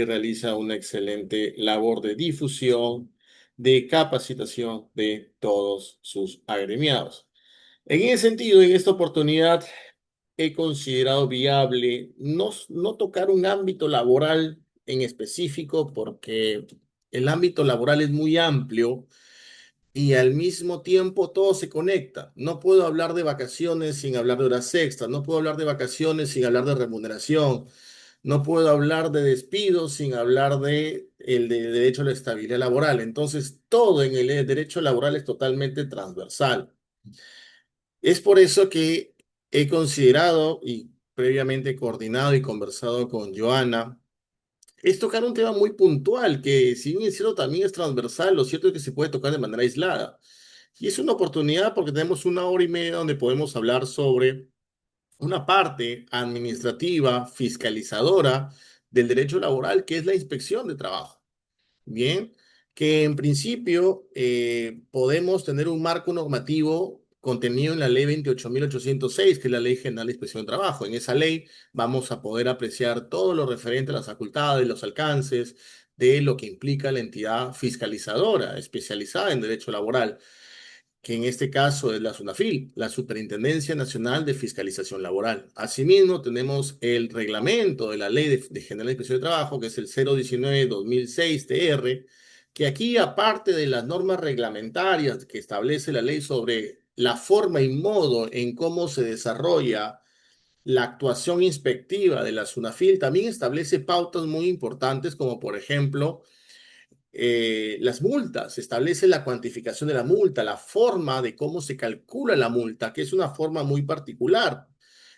realiza una excelente labor de difusión, de capacitación de todos sus agremiados. En ese sentido, en esta oportunidad, he considerado viable no tocar un ámbito laboral en específico porque el ámbito laboral es muy amplio y al mismo tiempo todo se conecta. No puedo hablar de vacaciones sin hablar de horas extras, no puedo hablar de vacaciones sin hablar de remuneración, no puedo hablar de despidos sin hablar de el de derecho a la estabilidad laboral. Entonces, todo en el derecho laboral es totalmente transversal. Es por eso que he considerado y previamente coordinado y conversado con Joana, es tocar un tema muy puntual que si bien es cierto también es transversal, lo cierto es que se puede tocar de manera aislada. Y es una oportunidad porque tenemos una hora y media donde podemos hablar sobre una parte administrativa, fiscalizadora del derecho laboral, que es la inspección de trabajo. Bien, que en principio podemos tener un marco normativo contenido en la ley 28.806, que es la Ley General de Inspección de Trabajo. En esa ley vamos a poder apreciar todo lo referente a las facultades, los alcances de lo que implica la entidad fiscalizadora especializada en derecho laboral, que en este caso es la SUNAFIL, la Superintendencia Nacional de Fiscalización Laboral. Asimismo, tenemos el reglamento de la Ley de General de Inspección de Trabajo, que es el 019-2006 TR, que aquí, aparte de las normas reglamentarias que establece la ley sobre la forma y modo en cómo se desarrolla la actuación inspectiva de la SUNAFIL, también establece pautas muy importantes, como por ejemplo, las multas, se establece la cuantificación de la multa, la forma de cómo se calcula la multa, que es una forma muy particular.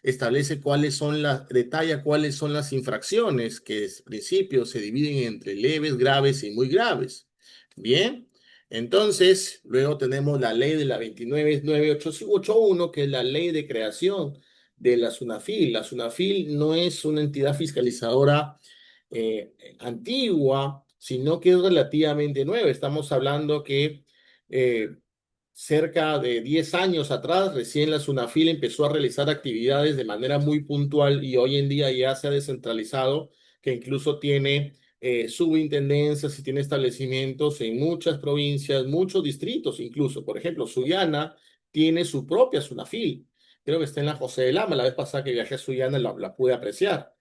Establece cuáles son las, detalla cuáles son las infracciones, que en principio se dividen entre leves, graves y muy graves. Bien, entonces, luego tenemos la ley de la 29.981, que es la ley de creación de la SUNAFIL. La SUNAFIL no es una entidad fiscalizadora antigua, sino que es relativamente nueva. Estamos hablando que eh, cerca de 10 años atrás, recién la SUNAFIL empezó a realizar actividades de manera muy puntual y hoy en día ya se ha descentralizado, que incluso tiene subintendencias y tiene establecimientos en muchas provincias, muchos distritos incluso. Por ejemplo, Sullana tiene su propia SUNAFIL. Creo que está en la José de Lama. La vez pasada que viajé a Sullana la pude apreciar.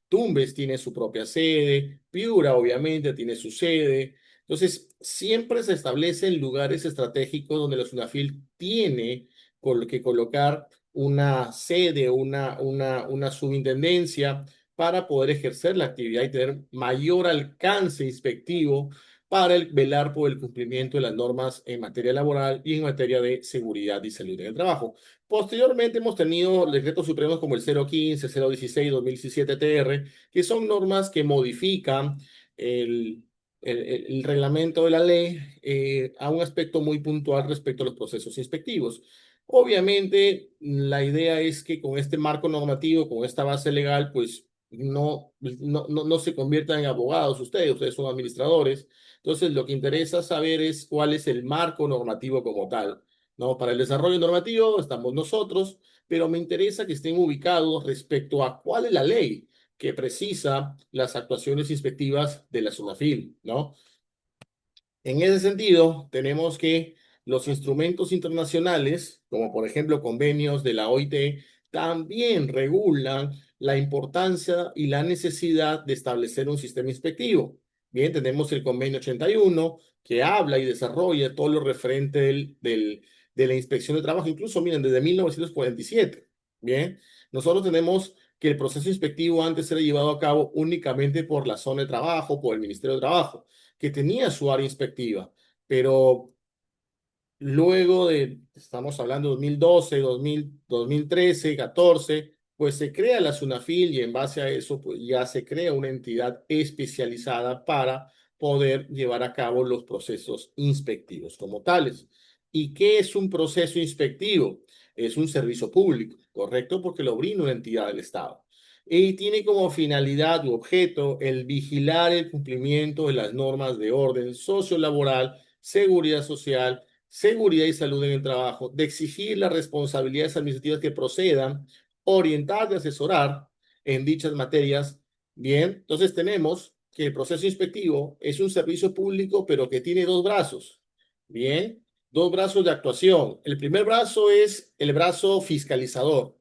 Tumbes tiene su propia sede, Piura obviamente tiene su sede. Entonces, siempre se establecen lugares estratégicos donde la SUNAFIL tiene que colocar una sede, una subintendencia para poder ejercer la actividad y tener mayor alcance inspectivo para velar por el cumplimiento de las normas en materia laboral y en materia de seguridad y salud en el trabajo. Posteriormente hemos tenido decretos supremos como el 015, 016, 2017 TR, que son normas que modifican el, el reglamento de la ley a un aspecto muy puntual respecto a los procesos inspectivos. Obviamente, la idea es que con este marco normativo, con esta base legal, pues no se conviertan en abogados ustedes son administradores. Entonces, lo que interesa saber es cuál es el marco normativo como tal. ¿No? Para el desarrollo normativo estamos nosotros, pero me interesa que estén ubicados respecto a cuál es la ley que precisa las actuaciones inspectivas de la SUNAFIL, ¿no? En ese sentido, tenemos que los instrumentos internacionales, como por ejemplo convenios de la OIT, también regulan la importancia y la necesidad de establecer un sistema inspectivo. Bien, tenemos el convenio 81 que habla y desarrolla todo lo referente de la inspección de trabajo, incluso, miren, desde 1947. Bien, nosotros tenemos que el proceso inspectivo antes era llevado a cabo únicamente por la zona de trabajo, por el Ministerio de Trabajo que tenía su área inspectiva, pero luego estamos hablando de 2012, 2013, 14, pues se crea la SUNAFIL y en base a eso pues ya se crea una entidad especializada para poder llevar a cabo los procesos inspectivos como tales. ¿Y qué es un proceso inspectivo? Es un servicio público, ¿correcto? Porque lo brinda una entidad del Estado y tiene como finalidad u objeto el vigilar el cumplimiento de las normas de orden sociolaboral, seguridad social, seguridad y salud en el trabajo, de exigir las responsabilidades administrativas que procedan, orientar y asesorar en dichas materias. Bien, entonces tenemos que el proceso inspectivo es un servicio público, pero que tiene dos brazos. Bien, dos brazos de actuación. El primer brazo es el brazo fiscalizador,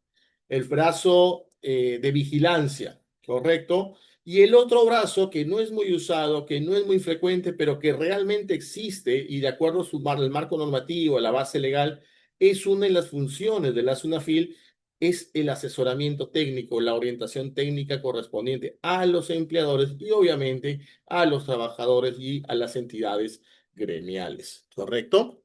el brazo de vigilancia, ¿correcto? Y el otro brazo que no es muy usado, que no es muy frecuente, pero que realmente existe y de acuerdo a al marco normativo, a la base legal, es una de las funciones de la SUNAFIL, es el asesoramiento técnico, la orientación técnica correspondiente a los empleadores y obviamente a los trabajadores y a las entidades gremiales, ¿correcto?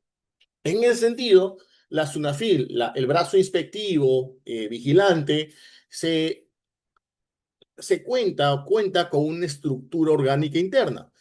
En ese sentido, la SUNAFIL, el brazo inspectivo vigilante, se cuenta con una estructura orgánica interna.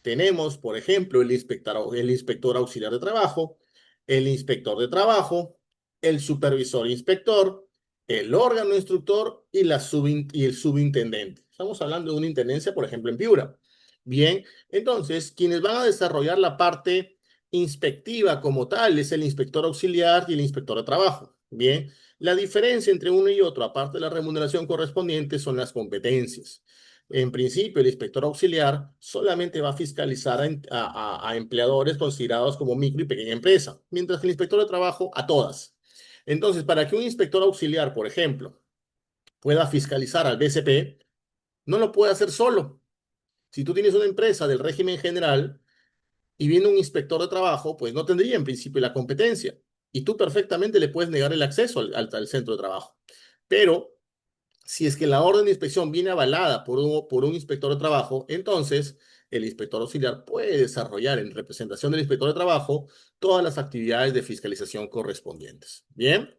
Tenemos, por ejemplo, el inspector auxiliar de trabajo, el inspector de trabajo, el supervisor inspector, el órgano instructor y el subintendente. Estamos hablando de una intendencia, por ejemplo, en Piura. Bien, entonces, quienes van a desarrollar la parte inspectiva como tal es el inspector auxiliar y el inspector de trabajo. Bien, la diferencia entre uno y otro, aparte de la remuneración correspondiente, son las competencias. En principio, el inspector auxiliar solamente va a fiscalizar a empleadores considerados como micro y pequeña empresa, mientras que el inspector de trabajo a todas. Entonces, para que un inspector auxiliar, por ejemplo, pueda fiscalizar al BCP, no lo puede hacer solo. Si tú tienes una empresa del régimen general y viene un inspector de trabajo, pues no tendría en principio la competencia. Y tú perfectamente le puedes negar el acceso al centro de trabajo. Pero si es que la orden de inspección viene avalada por un inspector de trabajo, entonces el inspector auxiliar puede desarrollar en representación del inspector de trabajo todas las actividades de fiscalización correspondientes. Bien.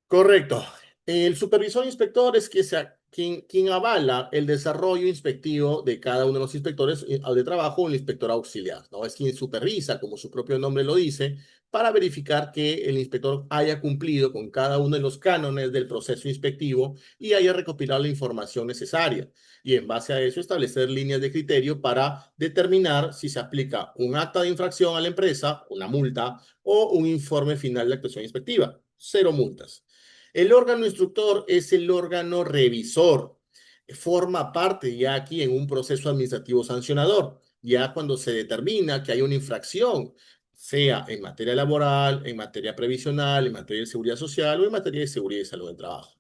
Correcto. El supervisor inspector es quien avala el desarrollo inspectivo de cada uno de los inspectores de trabajo o el inspector auxiliar, ¿no? Es quien supervisa, como su propio nombre lo dice, para verificar que el inspector haya cumplido con cada uno de los cánones del proceso inspectivo y haya recopilado la información necesaria. Y en base a eso establecer líneas de criterio para determinar si se aplica un acta de infracción a la empresa, una multa o un informe final de actuación inspectiva. Cero multas. El órgano instructor es el órgano revisor. Forma parte ya aquí en un proceso administrativo sancionador, ya cuando se determina que hay una infracción, sea en materia laboral, en materia previsional, en materia de seguridad social o en materia de seguridad y salud del trabajo.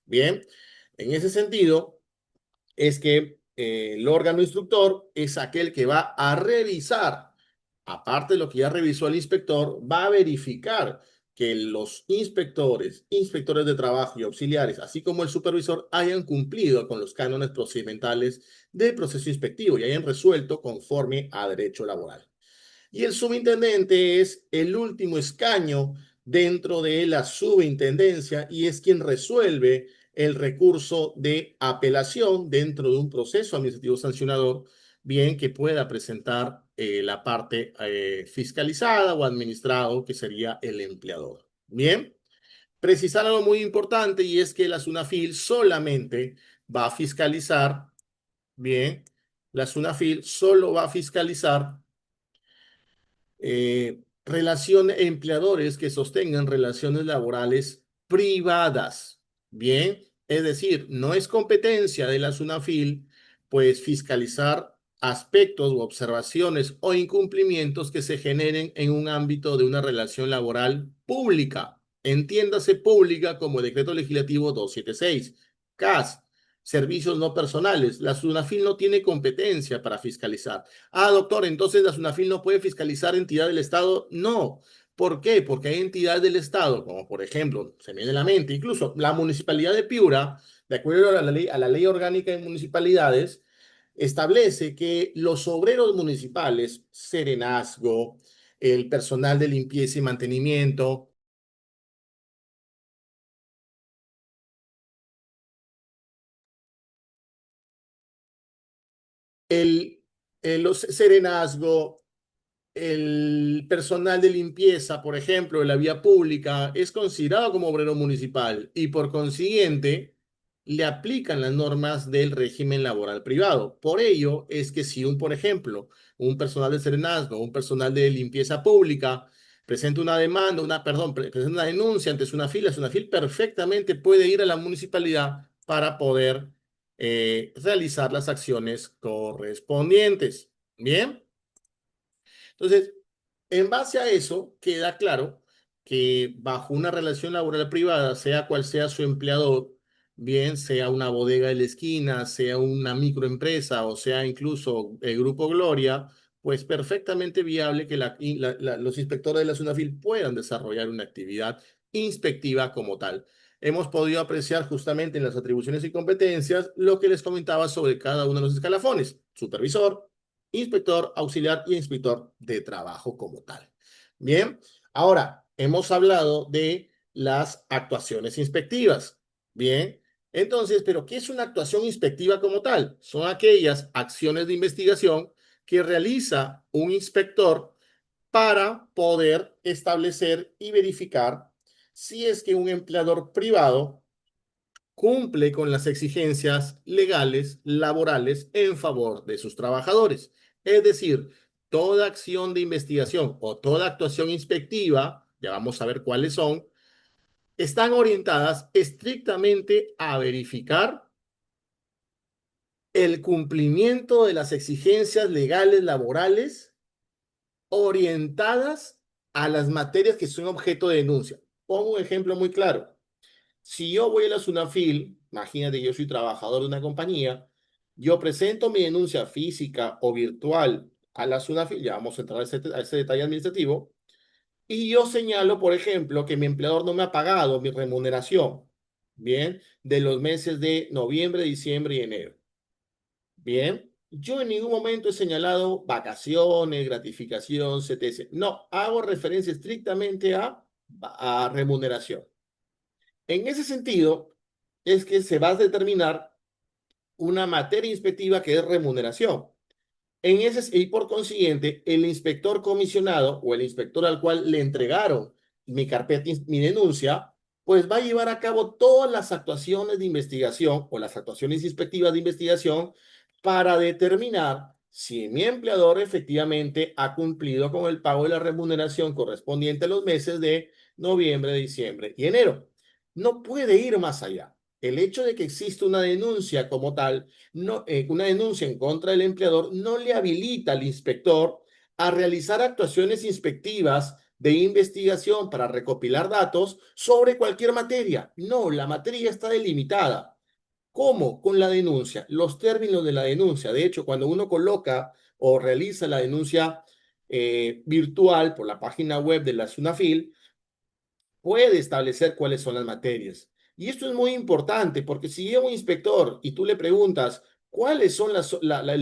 Bien, en ese sentido es que el órgano instructor es aquel que va a revisar, aparte de lo que ya revisó el inspector, va a verificar que los inspectores de trabajo y auxiliares, así como el supervisor, hayan cumplido con los cánones procedimentales del proceso inspectivo y hayan resuelto conforme a derecho laboral. Y el subintendente es el último escaño dentro de la subintendencia y es quien resuelve el recurso de apelación dentro de un proceso administrativo sancionador, bien que pueda presentar la parte fiscalizada o administrado, que sería el empleador. Bien, precisar algo muy importante y es que la SUNAFIL solamente va a fiscalizar, bien, la SUNAFIL solo va a fiscalizar empleadores que sostengan relaciones laborales privadas. Bien, es decir, no es competencia de la SUNAFIL, pues fiscalizar aspectos u observaciones o incumplimientos que se generen en un ámbito de una relación laboral pública. Entiéndase pública como el Decreto Legislativo 276, CAS, servicios no personales. La SUNAFIL no tiene competencia para fiscalizar. Ah, doctor, entonces la SUNAFIL no puede fiscalizar entidad del Estado. No. ¿Por qué? Porque hay entidades del Estado, como por ejemplo, se me viene a la mente, incluso la Municipalidad de Piura, de acuerdo a la ley orgánica de municipalidades, establece que los obreros municipales, serenazgo, el personal de limpieza y mantenimiento, el, los serenazgo, el personal de limpieza, por ejemplo, de la vía pública, es considerado como obrero municipal y por consiguiente le aplican las normas del régimen laboral privado. Por ello es que si por ejemplo, un personal de serenazgo, un personal de limpieza pública presenta una demanda, presenta una denuncia ante SUNAFIL, la SUNAFIL perfectamente puede ir a la municipalidad para poder realizar las acciones correspondientes. Bien, entonces, en base a eso, queda claro que bajo una relación laboral privada, sea cual sea su empleador, bien sea una bodega de la esquina, sea una microempresa o sea incluso el Grupo Gloria, pues perfectamente viable que los inspectores de la SUNAFIL puedan desarrollar una actividad inspectiva como tal. Hemos podido apreciar justamente en las atribuciones y competencias lo que les comentaba sobre cada uno de los escalafones: supervisor, inspector auxiliar y inspector de trabajo como tal. Bien, ahora hemos hablado de las actuaciones inspectivas. Bien, entonces, ¿pero qué es una actuación inspectiva como tal? Son aquellas acciones de investigación que realiza un inspector para poder establecer y verificar si es que un empleador privado cumple con las exigencias legales laborales en favor de sus trabajadores. Es decir, toda acción de investigación o toda actuación inspectiva, ya vamos a ver cuáles son, están orientadas estrictamente a verificar el cumplimiento de las exigencias legales laborales orientadas a las materias que son objeto de denuncia. Pongo un ejemplo muy claro. Si yo voy a la SUNAFIL, imagínate, yo soy trabajador de una compañía, yo presento mi denuncia física o virtual a la SUNAFIL, ya vamos a entrar a ese detalle administrativo, y yo señalo, por ejemplo, que mi empleador no me ha pagado mi remuneración, bien, de los meses de noviembre, diciembre y enero. Bien, yo en ningún momento he señalado vacaciones, gratificación, CTS. No, hago referencia estrictamente a remuneración. En ese sentido, es que se va a determinar una materia inspectiva que es remuneración. Y por consiguiente, el inspector comisionado o el inspector al cual le entregaron mi carpeta, mi denuncia, pues va a llevar a cabo todas las actuaciones de investigación o las actuaciones inspectivas de investigación para determinar si mi empleador efectivamente ha cumplido con el pago de la remuneración correspondiente a los meses de noviembre, diciembre y enero. No puede ir más allá. El hecho de que exista una denuncia como tal, no, una denuncia en contra del empleador no le habilita al inspector a realizar actuaciones inspectivas de investigación para recopilar datos sobre cualquier materia. No, la materia está delimitada. ¿Cómo? Con la denuncia, los términos de la denuncia. De hecho, cuando uno coloca o realiza la denuncia virtual por la página web de la SUNAFIL, puede establecer cuáles son las materias. Y esto es muy importante porque si llega un inspector y tú le preguntas cuáles son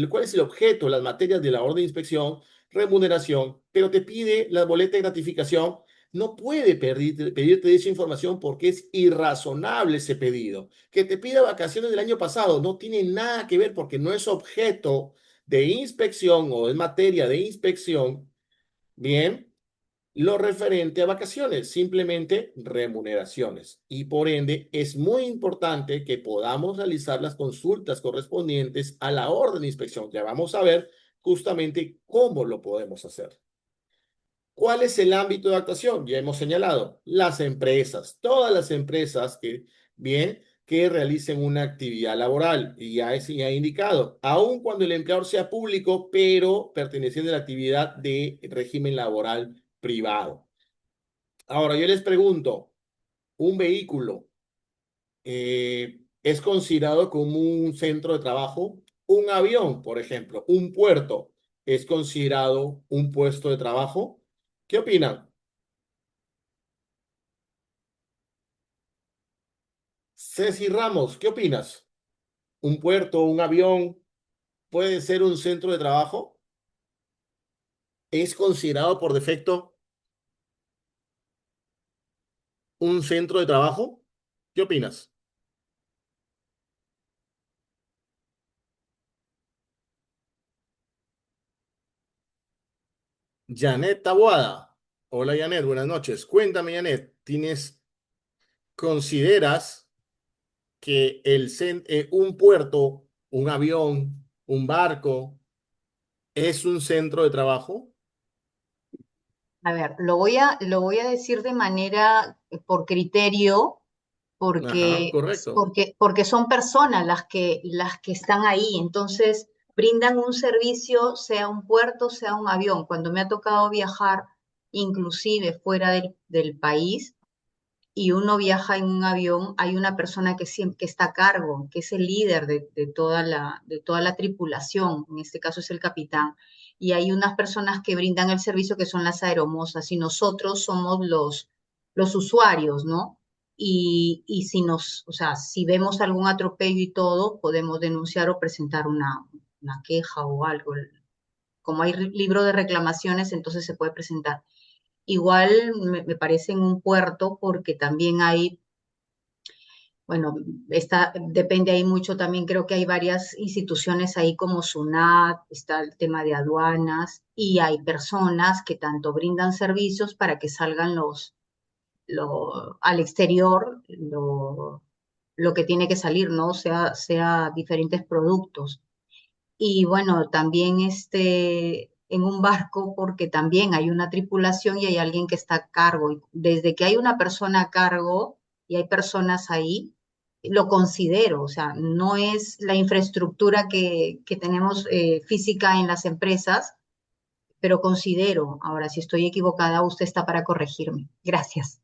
cuál es el objeto, las materias de la orden de inspección, remuneración, pero te pide la boleta de gratificación, no puede pedirte esa información porque es irrazonable ese pedido. Que te pida vacaciones del año pasado no tiene nada que ver porque no es objeto de inspección o es materia de inspección. Bien, lo referente a vacaciones, simplemente remuneraciones. Y por ende, es muy importante que podamos realizar las consultas correspondientes a la orden de inspección. Ya vamos a ver justamente cómo lo podemos hacer. ¿Cuál es el ámbito de actuación? Ya hemos señalado, las empresas, todas las empresas que realicen una actividad laboral, y ya he indicado, aun cuando el empleador sea público, pero perteneciente a la actividad de régimen laboral privado. Ahora, yo les pregunto, ¿un vehículo es considerado como un centro de trabajo? ¿Un avión, por ejemplo, un puerto, es considerado un puesto de trabajo? ¿Qué opinan? Ceci Ramos, ¿qué opinas? ¿Un puerto, un avión puede ser un centro de trabajo? ¿Es considerado por defecto un centro de trabajo? ¿Qué opinas? Janet Taboada. Hola Janet, buenas noches. Cuéntame, Janet, ¿consideras que un puerto, un avión, un barco es un centro de trabajo? A ver, lo voy a decir de manera, por criterio, Ajá, correcto. porque son personas las que están ahí, entonces brindan un servicio, sea un puerto, sea un avión. Cuando me ha tocado viajar, inclusive fuera del país, y uno viaja en un avión, hay una persona que siempre que está a cargo, que es el líder de toda la tripulación, en este caso es el capitán, y hay unas personas que brindan el servicio que son las aeromosas, y nosotros somos los usuarios, ¿no? Y si o sea, si vemos algún atropello y todo, podemos denunciar o presentar una queja o algo. Como hay libro de reclamaciones, entonces se puede presentar. Igual me parece en un puerto porque también hay, bueno, depende ahí mucho también, creo que hay varias instituciones ahí como SUNAT, está el tema de aduanas y hay personas que tanto brindan servicios para que salgan al exterior lo que tiene que salir, ¿no? Sea diferentes productos. Y bueno, también en un barco, porque también hay una tripulación y hay alguien que está a cargo. Y desde que hay una persona a cargo y hay personas ahí, lo considero, o sea, no es la infraestructura que tenemos física en las empresas, pero considero, ahora si estoy equivocada, usted está para corregirme. Gracias.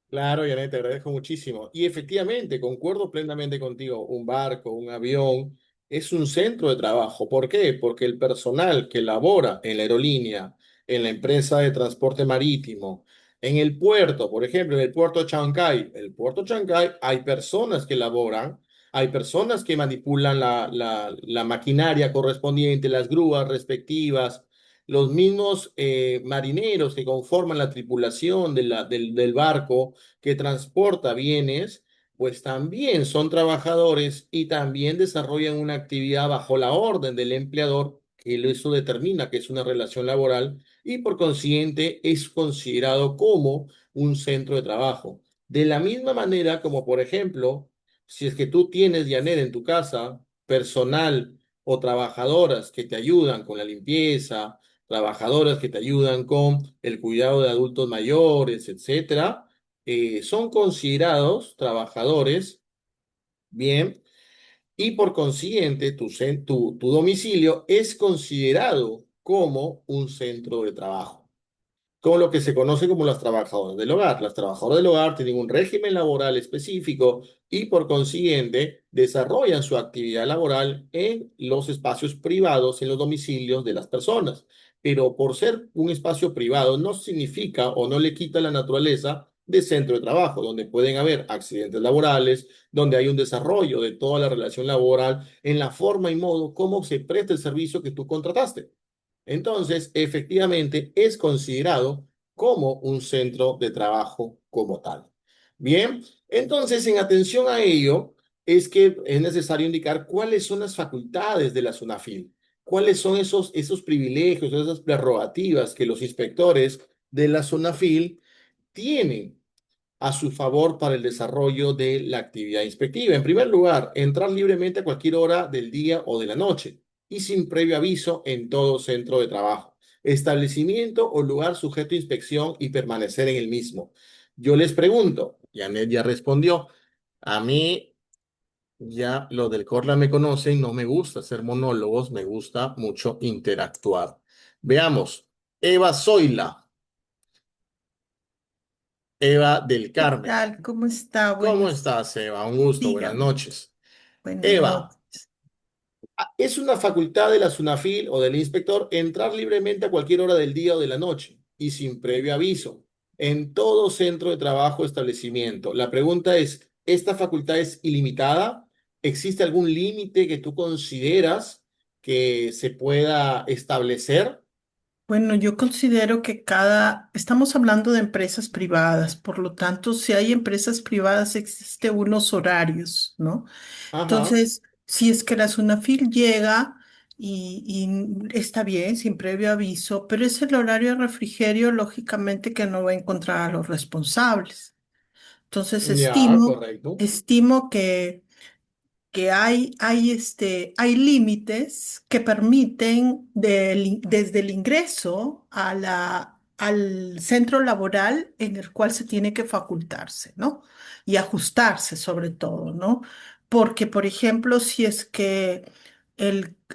Claro, Janet, te agradezco muchísimo. Y efectivamente, concuerdo plenamente contigo, un barco, un avión, es un centro de trabajo. ¿Por qué? Porque el personal que labora en la aerolínea, en la empresa de transporte marítimo, en el puerto, por ejemplo, en el puerto de Chancay, el puerto de Chancay, hay personas que laboran, hay personas que manipulan la maquinaria correspondiente, las grúas respectivas, los mismos marineros que conforman la tripulación del barco que transporta bienes, pues también son trabajadores y también desarrollan una actividad bajo la orden del empleador, que eso determina que es una relación laboral y por consiguiente es considerado como un centro de trabajo. De la misma manera como, por ejemplo, si es que tú tienes, Janet, en tu casa personal o trabajadoras que te ayudan con la limpieza, trabajadoras que te ayudan con el cuidado de adultos mayores, etcétera, son considerados trabajadores, bien, y por consiguiente tu domicilio es considerado como un centro de trabajo, con lo que se conoce como las trabajadoras del hogar. Las trabajadoras del hogar tienen un régimen laboral específico y por consiguiente desarrollan su actividad laboral en los espacios privados, en los domicilios de las personas. Pero por ser un espacio privado no significa o no le quita la naturaleza de centro de trabajo, donde pueden haber accidentes laborales, donde hay un desarrollo de toda la relación laboral en la forma y modo como se presta el servicio que tú contrataste. Entonces, efectivamente, es considerado como un centro de trabajo como tal. Bien, entonces, en atención a ello, es que es necesario indicar cuáles son las facultades de la SUNAFIL, cuáles son esos privilegios, esas prerrogativas que los inspectores de la SUNAFIL tienen a su favor para el desarrollo de la actividad inspectiva. En primer lugar, entrar libremente a cualquier hora del día o de la noche y sin previo aviso en todo centro de trabajo, establecimiento o lugar sujeto a inspección y permanecer en el mismo. Yo les pregunto, Janet ya respondió, a mí ya lo del Corla me conocen, no me gusta hacer monólogos, me gusta mucho interactuar. Veamos, Eva Zoila, Eva del ¿Qué Carmen. tal? ¿Cómo está? ¿Cómo Buenas, estás, Eva? Un gusto, buenas dígame. noches. Buenas Eva, noches. es una facultad de la SUNAFIL o del inspector entrar libremente a cualquier hora del día o de la noche y sin previo aviso en todo centro de trabajo o establecimiento. La pregunta es, ¿esta facultad es ilimitada? ¿Existe algún límite que tú consideras que se pueda establecer? Bueno, yo considero que estamos hablando de empresas privadas, por lo tanto, si hay empresas privadas, existe unos horarios, ¿no? Ajá, Entonces, si es que la SUNAFIL llega y está bien, sin previo aviso, pero es el horario de refrigerio, lógicamente que no va a encontrar a los responsables. Entonces, ya, correcto. estimo que hay límites que permiten desde el ingreso a al centro laboral en el cual se tiene que facultarse, ¿no? Y ajustarse sobre todo, ¿no? Porque, por ejemplo, si es que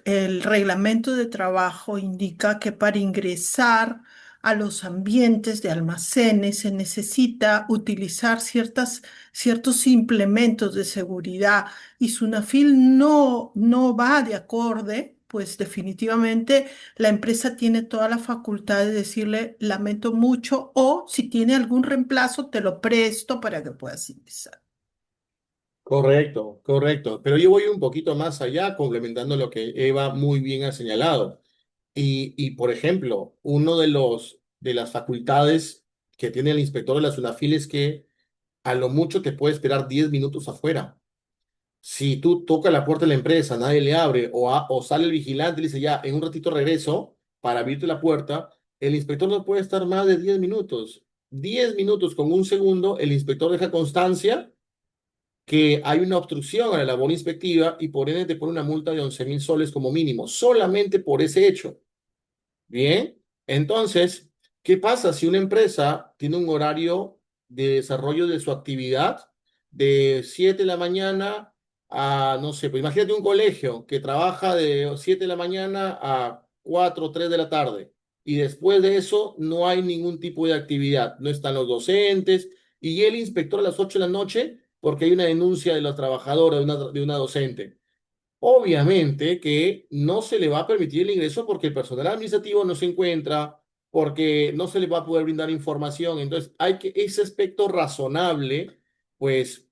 el reglamento de trabajo indica que para ingresar a los ambientes de almacenes se necesita utilizar ciertos implementos de seguridad y Sunafil no va de acorde, pues definitivamente la empresa tiene toda la facultad de decirle, lamento mucho, o si tiene algún reemplazo, te lo presto para que puedas ingresar. Correcto, correcto. Pero yo voy un poquito más allá, complementando lo que Eva muy bien ha señalado. Por ejemplo, uno de las facultades que tiene el inspector de la SUNAFIL es que a lo mucho te puede esperar 10 minutos afuera. Si tú tocas la puerta de la empresa, nadie le abre, o sale el vigilante y le dice, ya, en un ratito regreso para abrirte la puerta, el inspector no puede estar más de 10 minutos. 10 minutos con un segundo, el inspector deja constancia que hay una obstrucción a la labor inspectiva y por ende te pone una multa de 11.000 soles como mínimo, solamente por ese hecho. Bien, entonces, ¿qué pasa si una empresa tiene un horario de desarrollo de su actividad de 7 de la mañana a, no sé, pues imagínate un colegio que trabaja de 7 de la mañana a 4 o 3 de la tarde y después de eso no hay ningún tipo de actividad, no están los docentes y el inspector a las 8 de la noche porque hay una denuncia de la trabajadora, de una docente? Obviamente que no se le va a permitir el ingreso porque el personal administrativo no se encuentra, porque no se le va a poder brindar información. Entonces, hay que ese aspecto razonable, pues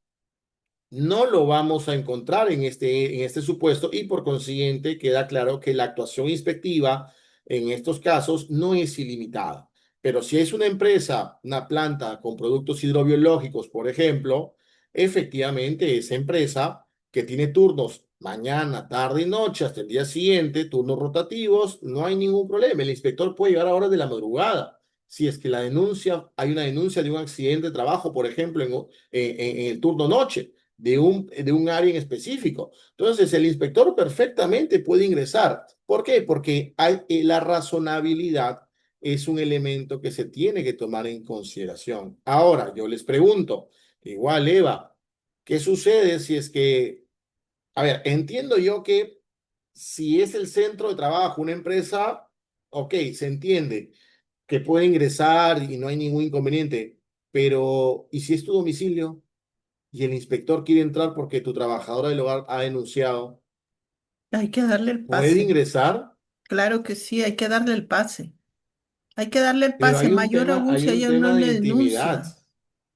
no lo vamos a encontrar en este supuesto y por consiguiente queda claro que la actuación inspectiva en estos casos no es ilimitada. Pero si es una empresa, una planta con productos hidrobiológicos, por ejemplo, efectivamente esa empresa que tiene turnos mañana, tarde y noche hasta el día siguiente, turnos rotativos, no hay ningún problema. El inspector puede llegar a horas de la madrugada. Si es que hay una denuncia de un accidente de trabajo, por ejemplo, en el turno noche de un área en específico. Entonces, el inspector perfectamente puede ingresar. ¿Por qué? Porque la razonabilidad es un elemento que se tiene que tomar en consideración. Ahora, yo les pregunto, igual Eva, ¿qué sucede si es que, a ver, entiendo yo que si es el centro de trabajo, una empresa, ok, se entiende que puede ingresar y no hay ningún inconveniente, pero ¿y si es tu domicilio? Y el inspector quiere entrar porque tu trabajadora del hogar ha denunciado, Hay que darle el puede pase. ingresar, Claro que sí, hay que darle el pase. Hay que darle el pero pase, hay un mayor tema, aún hay si hay un una tema de intimidad. denuncia.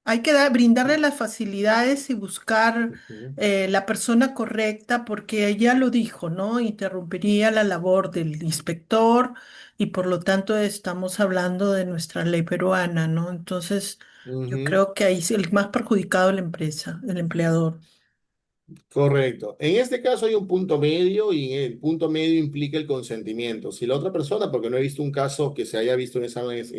Hay que brindarle las facilidades y buscar Ujú, la persona correcta porque ella lo dijo, ¿no? Interrumpiría la labor del inspector y por lo tanto estamos hablando de nuestra ley peruana, ¿no? Entonces, yo ujú. creo que ahí es el más perjudicado es la empresa, el empleador. Correcto. En este caso hay un punto medio y el punto medio implica el consentimiento. Si la otra persona, porque no he visto un caso que se haya visto en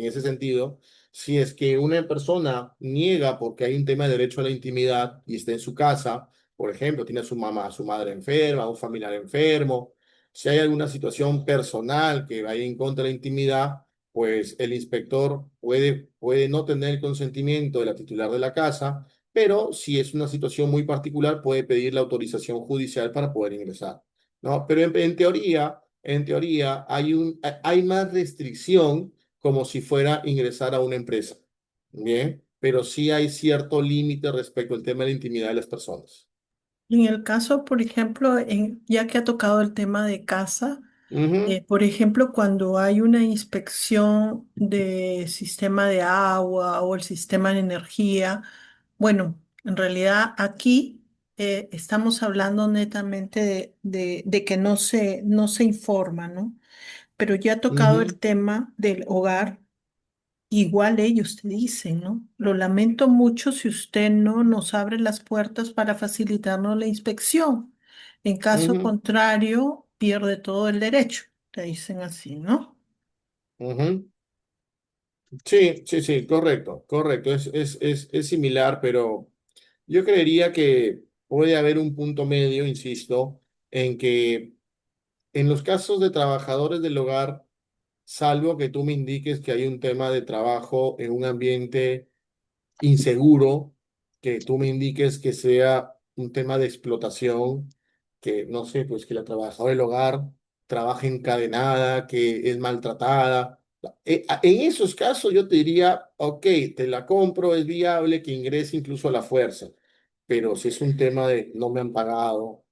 ese sentido, si es que una persona niega porque hay un tema de derecho a la intimidad y está en su casa, por ejemplo, tiene a su mamá, a su madre enferma, a un familiar enfermo, si hay alguna situación personal que vaya en contra de la intimidad, pues el inspector puede no tener el consentimiento de la titular de la casa, pero si es una situación muy particular, puede pedir la autorización judicial para poder ingresar, ¿no? Pero en teoría hay más restricción como si fuera ingresar a una empresa, ¿bien? Pero sí hay cierto límite respecto al tema de la intimidad de las personas. En el caso, por ejemplo, ya que ha tocado el tema de casa, Ujú, por ejemplo, cuando hay una inspección de sistema de agua o el sistema de energía, bueno, en realidad aquí estamos hablando netamente de que no se informa, ¿no? Pero ya ha tocado el ujú, tema del hogar. Igual ellos te dicen, ¿no? Lo lamento mucho si usted no nos abre las puertas para facilitarnos la inspección. En caso ujú, contrario, pierde todo el derecho. Te dicen así, ¿no? ujú. Sí, sí, sí, correcto, correcto. Es similar, pero yo creería que puede haber un punto medio, insisto, en que en los casos de trabajadores del hogar, salvo que tú me indiques que hay un tema de trabajo en un ambiente inseguro, que tú me indiques que sea un tema de explotación, que no sé, pues que la trabajadora del hogar trabaje encadenada, que es maltratada. En esos casos yo te diría, ok, te la compro, es viable que ingrese incluso a la fuerza, pero si es un tema de no me han pagado,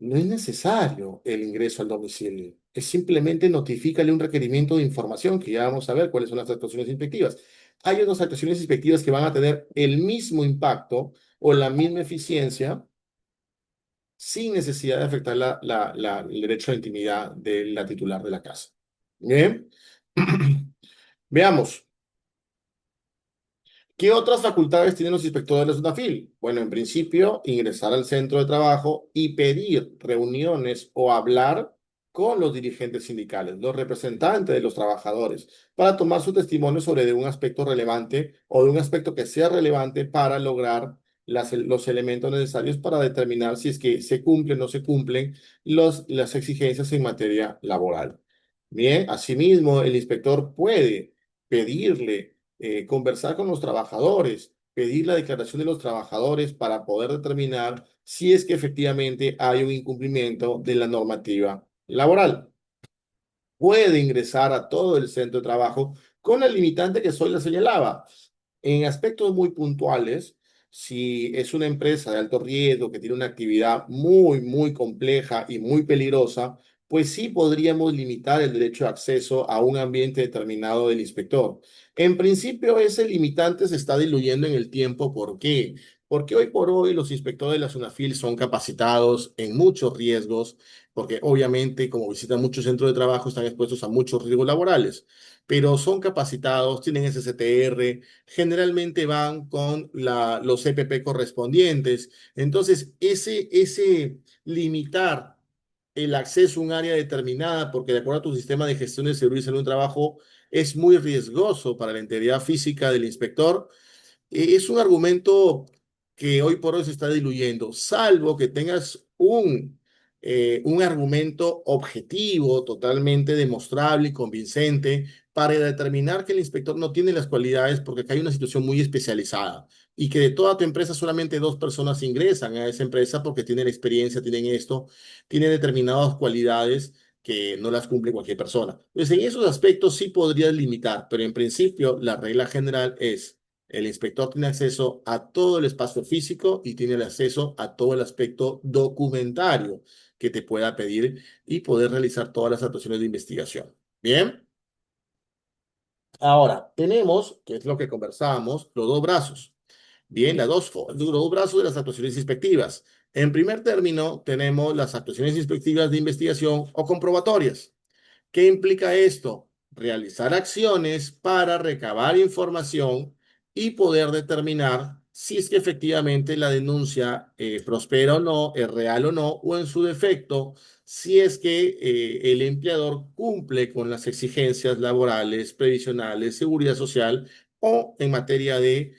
no es necesario el ingreso al domicilio. Es simplemente notifícale un requerimiento de información, que ya vamos a ver cuáles son las actuaciones inspectivas. Hay otras actuaciones inspectivas que van a tener el mismo impacto o la misma eficiencia sin necesidad de afectar el derecho a la intimidad de la titular de la casa. Bien, veamos. ¿Qué otras facultades tienen los inspectores de la SUNAFIL? Bueno, en principio, ingresar al centro de trabajo y pedir reuniones o hablar con los dirigentes sindicales, los representantes de los trabajadores, para tomar su testimonio sobre de un aspecto relevante o de un aspecto que sea relevante para lograr los elementos necesarios para determinar si es que se cumplen o no se cumplen las exigencias en materia laboral. Bien, asimismo, el inspector puede pedirle conversar con los trabajadores, pedir la declaración de los trabajadores para poder determinar si es que efectivamente hay un incumplimiento de la normativa laboral. Puede ingresar a todo el centro de trabajo con la limitante que soy la señalaba. En aspectos muy puntuales, si es una empresa de alto riesgo que tiene una actividad muy compleja y muy peligrosa, pues sí podríamos limitar el derecho de acceso a un ambiente determinado del inspector. En principio, ese limitante se está diluyendo en el tiempo. ¿Por qué? Porque hoy por hoy los inspectores de la SUNAFIL son capacitados en muchos riesgos, porque obviamente como visitan muchos centros de trabajo están expuestos a muchos riesgos laborales, pero son capacitados, tienen SCTR, generalmente van con los CPP correspondientes. Entonces, ese limitar el acceso a un área determinada, porque de acuerdo a tu sistema de gestión de seguridad y salud en el trabajo, es muy riesgoso para la integridad física del inspector, es un argumento que hoy por hoy se está diluyendo, salvo que tengas un argumento objetivo, totalmente demostrable y convincente para determinar que el inspector no tiene las cualidades porque acá hay una situación muy especializada y que de toda tu empresa solamente dos personas ingresan a esa empresa porque tienen experiencia, tienen esto, tienen determinadas cualidades que no las cumple cualquier persona. Entonces, en esos aspectos sí podrías limitar, pero en principio la regla general es el inspector tiene acceso a todo el espacio físico y tiene el acceso a todo el aspecto documentario que te pueda pedir y poder realizar todas las actuaciones de investigación. Bien, ahora tenemos, que es lo que conversábamos, los dos brazos. Bien, los dos brazos de las actuaciones inspectivas. En primer término, tenemos las actuaciones inspectivas de investigación o comprobatorias. ¿Qué implica esto? Realizar acciones para recabar información y poder determinar si es que efectivamente la denuncia prospera o no, es real o no, o en su defecto, si es que el empleador cumple con las exigencias laborales, previsionales, seguridad social o en materia de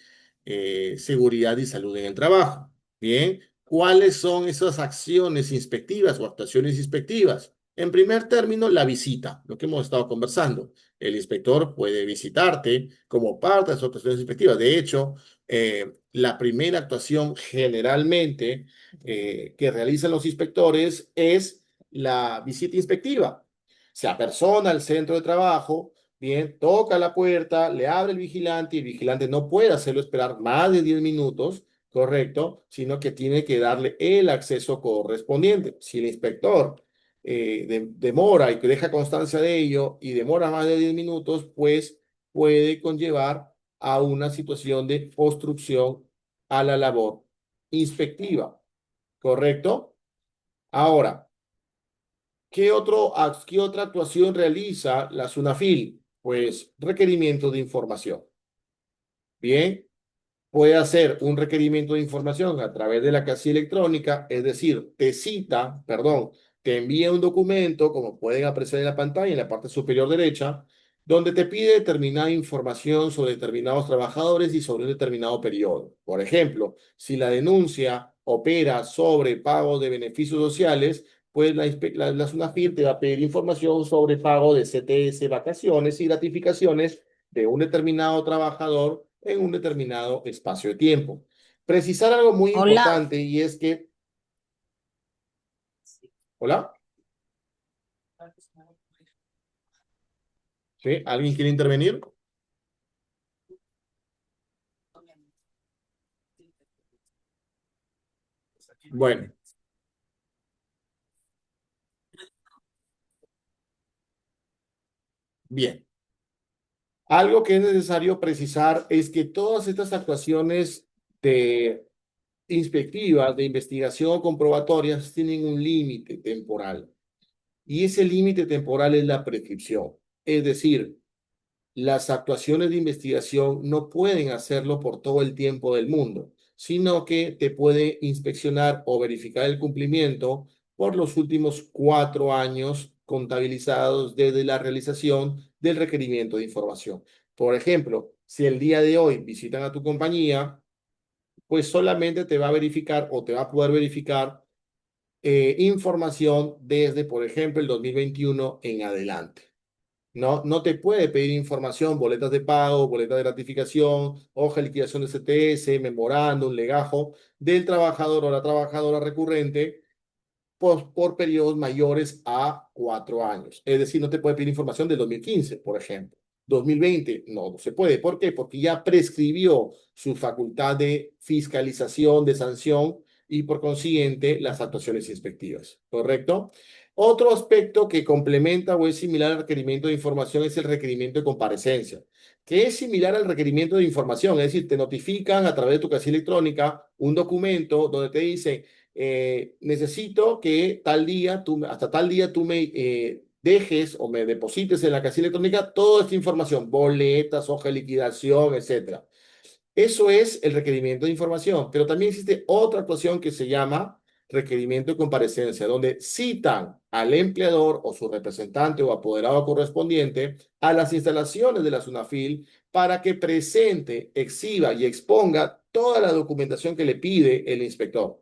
seguridad y salud en el trabajo. Bien, ¿cuáles son esas acciones inspectivas o actuaciones inspectivas? En primer término, la visita, lo que hemos estado conversando. El inspector puede visitarte como parte de sus actuaciones inspectivas. De hecho, la primera actuación generalmente que realizan los inspectores es la visita inspectiva. Se apersona al centro de trabajo, bien, toca la puerta, le abre el vigilante y el vigilante no puede hacerlo esperar más de 10 minutos, correcto, sino que tiene que darle el acceso correspondiente. Si el inspector demora y que deja constancia de ello y demora más de 10 minutos, pues puede conllevar a una situación de obstrucción a la labor inspectiva, ¿correcto? Ahora, ¿qué otra actuación realiza la SUNAFIL? Pues requerimiento de información. Bien, puede hacer un requerimiento de información a través de la casilla electrónica, es decir, te envía un documento, como pueden apreciar en la pantalla, en la parte superior derecha, donde te pide determinada información sobre determinados trabajadores y sobre un determinado periodo. Por ejemplo, si la denuncia opera sobre pagos de beneficios sociales, pues la SUNAFIL te va a pedir información sobre pago de CTS, vacaciones y gratificaciones de un determinado trabajador en un determinado espacio de tiempo. Precisar algo muy Hola. importante y es que, ¿hola? ¿Sí? ¿Alguien quiere intervenir? Bueno, bien. Algo que es necesario precisar es que todas estas actuaciones de inspectivas, de investigación comprobatorias, tienen un límite temporal. Y ese límite temporal es la prescripción. Es decir, las actuaciones de investigación no pueden hacerlo por todo el tiempo del mundo, sino que te puede inspeccionar o verificar el cumplimiento por los últimos 4 años contabilizados desde la realización del requerimiento de información. Por ejemplo, si el día de hoy visitan a tu compañía, pues solamente te va a verificar o te va a poder verificar información desde, por ejemplo, el 2021 en adelante. No te puede pedir información, boletas de pago, boletas de ratificación, hoja de liquidación de CTS, memorándum, legajo del trabajador o la trabajadora recurrente por periodos mayores a 4 años. Es decir, no te puede pedir información del 2015, por ejemplo. 2020, no se puede. ¿Por qué? Porque ya prescribió su facultad de fiscalización, de sanción y por consiguiente las actuaciones inspectivas. ¿Correcto? Otro aspecto que complementa o es similar al requerimiento de información es el requerimiento de comparecencia, que es similar al requerimiento de información, es decir, te notifican a través de tu casilla electrónica un documento donde te dice necesito que tal día, hasta tal día tú me dejes o me deposites en la casilla electrónica toda esta información, boletas, hoja de liquidación, etcétera. Eso es el requerimiento de información, pero también existe otra actuación que se llama requerimiento de comparecencia, donde citan al empleador o su representante o apoderado correspondiente a las instalaciones de la SUNAFIL para que presente, exhiba y exponga toda la documentación que le pide el inspector.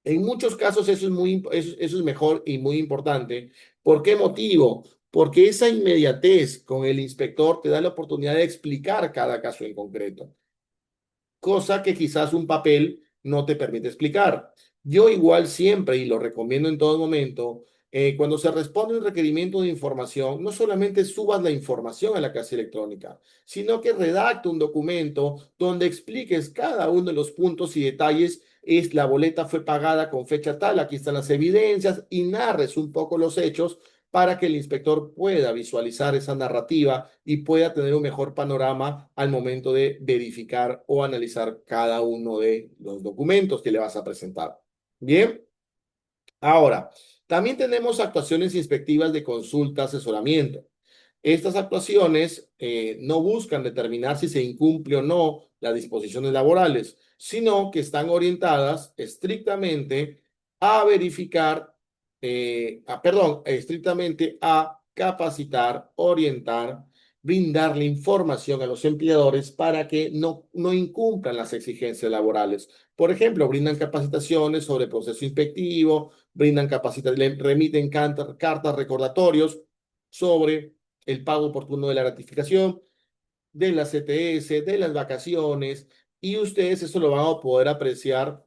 En muchos casos eso es mejor y muy importante. ¿Por qué motivo? Porque esa inmediatez con el inspector te da la oportunidad de explicar cada caso en concreto, cosa que quizás un papel no te permite explicar. Yo igual siempre, y lo recomiendo en todo momento, cuando se responde un requerimiento de información, no solamente subas la información a la casilla electrónica, sino que redacte un documento donde expliques cada uno de los puntos y detalles. Es la boleta fue pagada con fecha tal, aquí están las evidencias y narres un poco los hechos para que el inspector pueda visualizar esa narrativa y pueda tener un mejor panorama al momento de verificar o analizar cada uno de los documentos que le vas a presentar. Bien, ahora, también tenemos actuaciones inspectivas de consulta, asesoramiento. Estas actuaciones no buscan determinar si se incumple o no las disposiciones laborales, sino que están orientadas estrictamente a verificar, estrictamente a capacitar, orientar, brindarle información a los empleadores para que no incumplan las exigencias laborales. Por ejemplo, brindan capacitaciones sobre el proceso inspectivo, brindan capacitaciones, le remiten cartas recordatorios sobre el pago oportuno de la gratificación, de la CTS, de las vacaciones, y ustedes eso lo van a poder apreciar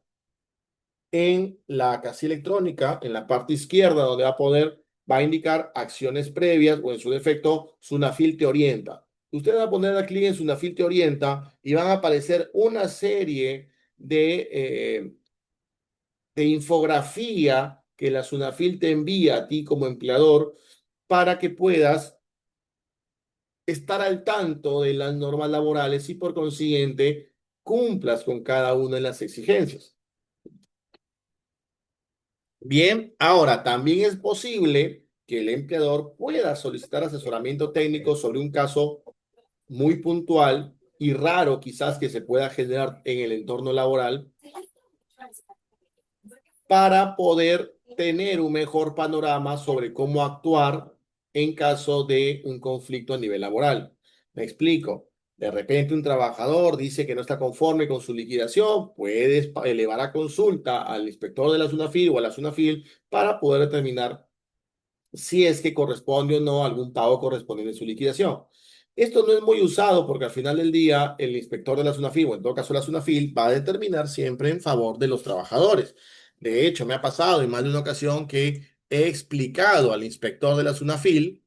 en la casilla electrónica, en la parte izquierda, donde va a indicar acciones previas o en su defecto, Sunafil te orienta. Ustedes van a poner a clic en Sunafil te orienta y van a aparecer una serie de infografía que la Sunafil te envía a ti como empleador para que puedas estar al tanto de las normas laborales y por consiguiente cumplas con cada una de las exigencias. Bien, ahora también es posible que el empleador pueda solicitar asesoramiento técnico sobre un caso muy puntual y raro quizás que se pueda generar en el entorno laboral para poder tener un mejor panorama sobre cómo actuar en caso de un conflicto a nivel laboral. Me explico. De repente un trabajador dice que no está conforme con su liquidación, puedes elevar a consulta al inspector de la SUNAFIL o a la SUNAFIL para poder determinar si es que corresponde o no algún pago correspondiente a su liquidación. Esto no es muy usado porque al final del día el inspector de la SUNAFIL, o en todo caso la SUNAFIL, va a determinar siempre en favor de los trabajadores. De hecho, me ha pasado en más de una ocasión que he explicado al inspector de la SUNAFIL,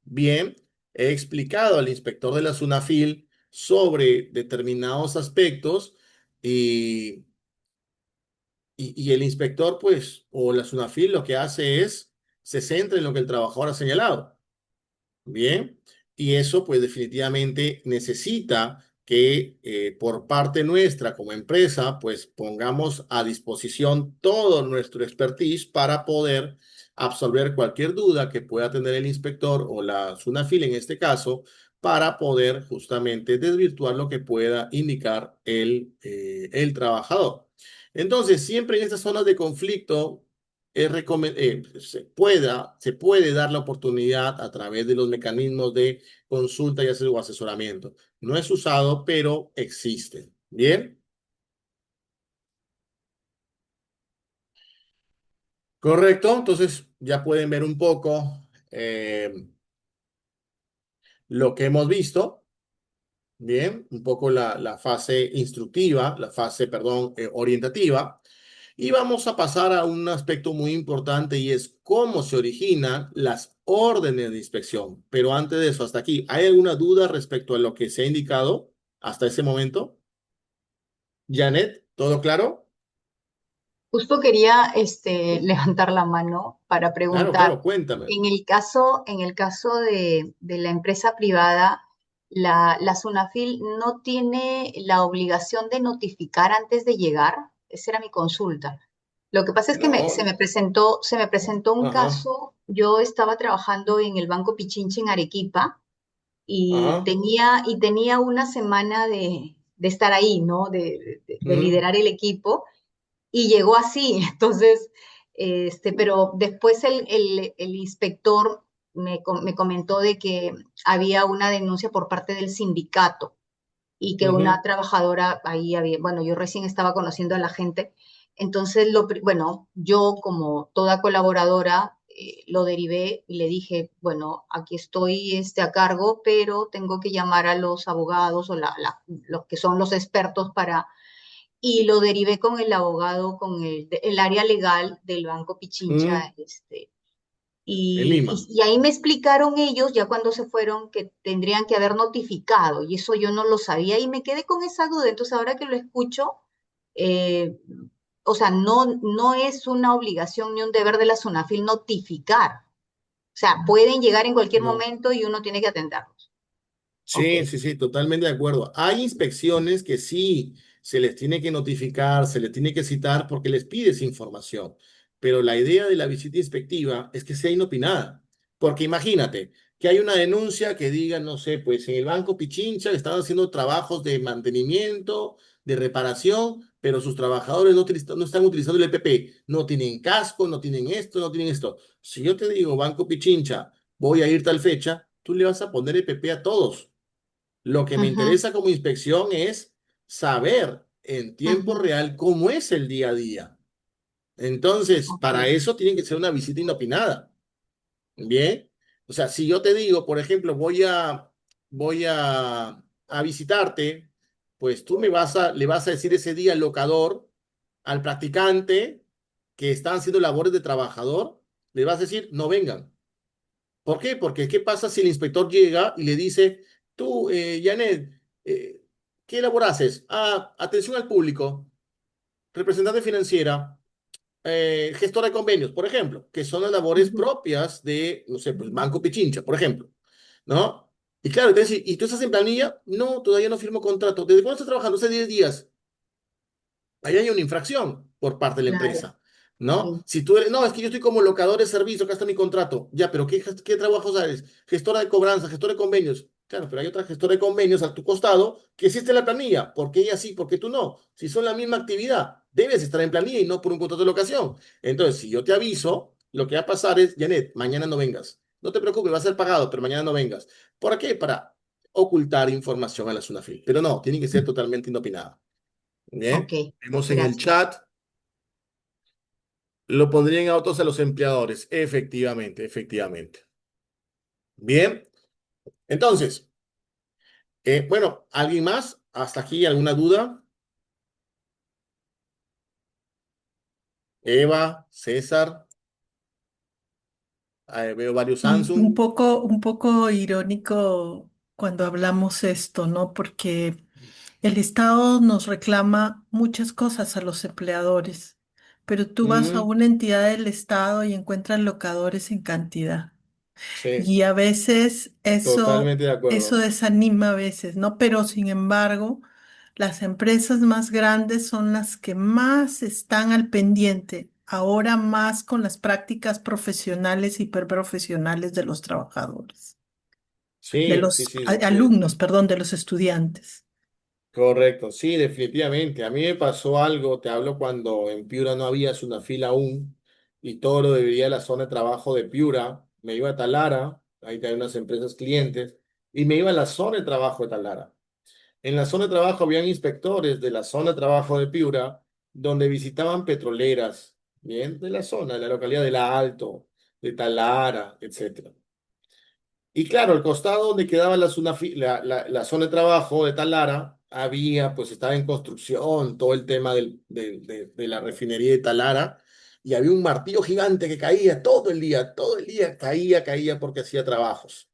bien, he explicado al inspector de la SUNAFIL sobre determinados aspectos y, y el inspector, pues, o la SUNAFIL lo que hace es, se centra en lo que el trabajador ha señalado. Bien, y eso pues definitivamente necesita que por parte nuestra como empresa pues pongamos a disposición todo nuestro expertise para poder absolver cualquier duda que pueda tener el inspector o la SUNAFIL en este caso para poder justamente desvirtuar lo que pueda indicar el trabajador. Entonces, siempre en estas zonas de conflicto se puede dar la oportunidad a través de los mecanismos de consulta y o asesoramiento. No es usado, pero existe. Bien, correcto. Entonces ya pueden ver un poco lo que hemos visto. Bien, un poco la fase instructiva, la fase, perdón, orientativa. Y vamos a pasar a un aspecto muy importante y es cómo se originan las órdenes de inspección. Pero antes de eso, hasta aquí, ¿hay alguna duda respecto a lo que se ha indicado hasta ese momento? Janet, ¿todo claro? Justo quería levantar la mano para Claro, preguntar, claro, cuéntame. en el caso de la empresa privada, la SUNAFIL no tiene la obligación de notificar antes de llegar. Esa era mi consulta. Lo que pasa es que No, se me presentó un ajá, caso. Yo estaba trabajando en el Banco Pichincha en Arequipa ajá, y tenía una semana de estar ahí, ¿no? De mm, liderar el equipo y llegó así. Entonces, pero después el inspector me comentó de que había una denuncia por parte del sindicato y que una ujú, trabajadora ahí había, bueno, yo recién estaba conociendo a la gente, entonces, bueno, yo como toda colaboradora lo derivé y le dije, bueno, aquí estoy a cargo, pero tengo que llamar a los abogados o los que son los expertos para y lo derivé con el abogado, con el área legal del Banco mm, Pichincha, en Lima. y ahí me explicaron ellos, ya cuando se fueron, que tendrían que haber notificado, y eso yo no lo sabía, y me quedé con esa duda. Entonces, ahora que lo escucho, eh, o sea, no es una obligación ni un deber de la SUNAFIL notificar. O sea, pueden llegar en cualquier No. momento y uno tiene que atenderlos. Ok. Sí, sí, sí, totalmente de acuerdo. Hay inspecciones que sí se les tiene que notificar, se les tiene que citar porque les pides información, pero la idea de la visita inspectiva es que sea inopinada, porque imagínate que hay una denuncia que diga, no sé, pues en el Banco Pichincha están haciendo trabajos de mantenimiento, de reparación, pero sus trabajadores no están utilizando el EPP, no tienen casco, no tienen esto, no tienen esto. Si yo te digo, Banco Pichincha, voy a ir tal fecha, tú le vas a poner EPP a todos. Lo que me Ujú, interesa como inspección es saber en tiempo ujú, real cómo es el día a día. Entonces, ok. para eso tiene que ser una visita inopinada. Bien. O sea, si yo te digo, por ejemplo, voy a visitarte, pues tú le vas a decir ese día al locador, al practicante que están haciendo labores de trabajador, le vas a decir, no vengan. ¿Por qué? Porque ¿qué pasa si el inspector llega y le dice, tú, Janet, eh, ¿qué labor haces? Ah, atención al público, representante financiera, gestora de convenios, por ejemplo, que son las labores Ujú, propias de, no sé, pues Banco Pichincha, por ejemplo, ¿no? Y claro, entonces, ¿y tú estás en planilla? No, todavía no firmo contrato. ¿Desde cuándo estás trabajando? Hace 10 días. Ahí hay una infracción por parte de la claro, empresa, ¿no? sí. Si tú eres, no, es que yo estoy como locador de servicio, acá está mi contrato. Ya, pero ¿qué trabajos haces? Gestora de cobranza, gestora de convenios. Claro, pero hay otra gestora de convenios a tu costado que existe en la planilla. ¿Por qué ella sí? ¿Por qué tú no? Si son la misma actividad, debes estar en planilla y no por un contrato de locación. Entonces, si yo te aviso, lo que va a pasar es, Janet, mañana no vengas. No te preocupes, va a ser pagado, pero mañana no vengas. ¿Por qué? ocultar información a la SUNAFIL. Pero no, tiene que ser totalmente inopinada. Ok, Bien, vemos en el gracias. chat, lo pondrían en autos a los empleadores. Efectivamente, efectivamente. Bien, entonces, bueno, ¿alguien más? ¿Hasta aquí alguna duda? Eva, César, veo varios Samsung. Un poco irónico cuando hablamos esto, ¿no? Porque el Estado nos reclama muchas cosas a los empleadores, pero tú vas a Mm, una entidad del Estado y encuentras locadores en cantidad. sí, Y a veces totalmente de eso acuerdo. desanima a veces, ¿no? Pero sin embargo, las empresas más grandes son las que más están al pendiente, ahora más con las prácticas profesionales y hiperprofesionales de los trabajadores, de Sí, sí, los sí, alumnos, perdón, de los estudiantes. correcto. Sí, definitivamente. A mí me pasó algo, te hablo cuando en Piura no había Sunafil aún y todo lo debería la zona de trabajo de Piura. Me iba a Talara, ahí hay unas empresas clientes, y me iba a la zona de trabajo de Talara. En la zona de trabajo habían inspectores de la zona de trabajo de Piura, donde visitaban petroleras, bien, de la zona, de la localidad de La Alto, de Talara, etcétera. Y claro, al costado donde quedaba la zona de trabajo de Talara, había, pues estaba en construcción todo el tema de la refinería de Talara, y había un martillo gigante que caía todo el día caía porque hacía trabajos.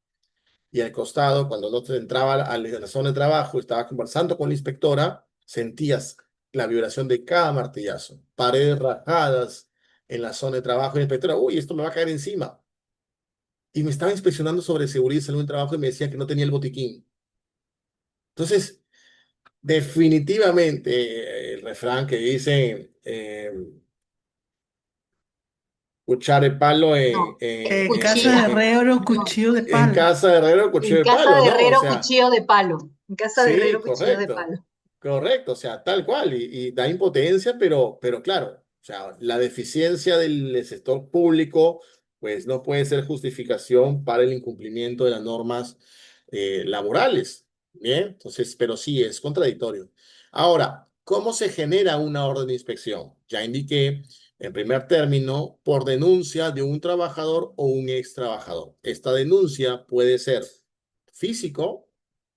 Y al costado, cuando no te entraba la zona de trabajo, estaba conversando con la inspectora, sentías la vibración de cada martillazo, paredes rajadas en la zona de trabajo, y la inspectora, uy, esto me va a caer encima. Y me estaba inspeccionando sobre seguridad y salud en el trabajo y me decía que no tenía el botiquín. Entonces, definitivamente, el refrán que dice, cuchar el palo No, En casa de cuchilla. herrero, No, cuchillo de en palo. casa de herrero, cuchillo en de casa palo, de ¿no? O herrero, sea, cuchillo de palo. En casa de sí, herrero, cuchillo de correcto, palo. correcto, o sea, tal cual, y da impotencia, pero claro, o sea, la deficiencia del sector público, pues no puede ser justificación para el incumplimiento de las normas laborales, ¿bien? Entonces, pero sí, es contradictorio. Ahora, ¿cómo se genera una orden de inspección? Ya indiqué, en primer término, por denuncia de un trabajador o un ex trabajador. Esta denuncia puede ser físico,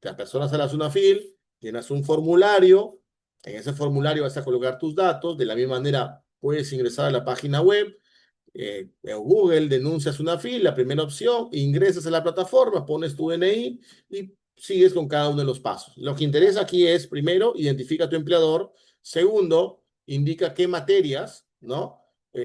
las personas a la SUNAFIL, llenas un formulario, en ese formulario vas a colocar tus datos, de la misma manera puedes ingresar a la página web, en Google, denuncias una fila, la primera opción, ingresas a la plataforma, pones tu DNI y sigues con cada uno de los pasos. Lo que interesa aquí es, primero, identifica a tu empleador, segundo, indica qué materias, ¿no?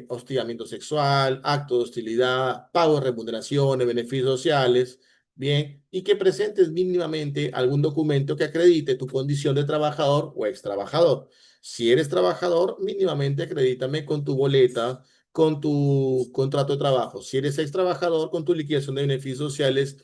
Hostigamiento sexual, acto de hostilidad, pago de remuneraciones, beneficios sociales, bien, y que presentes mínimamente algún documento que acredite tu condición de trabajador o ex trabajador. Si eres trabajador, mínimamente acredítame con tu boleta, con tu contrato de trabajo. Si eres ex trabajador, con tu liquidación de beneficios sociales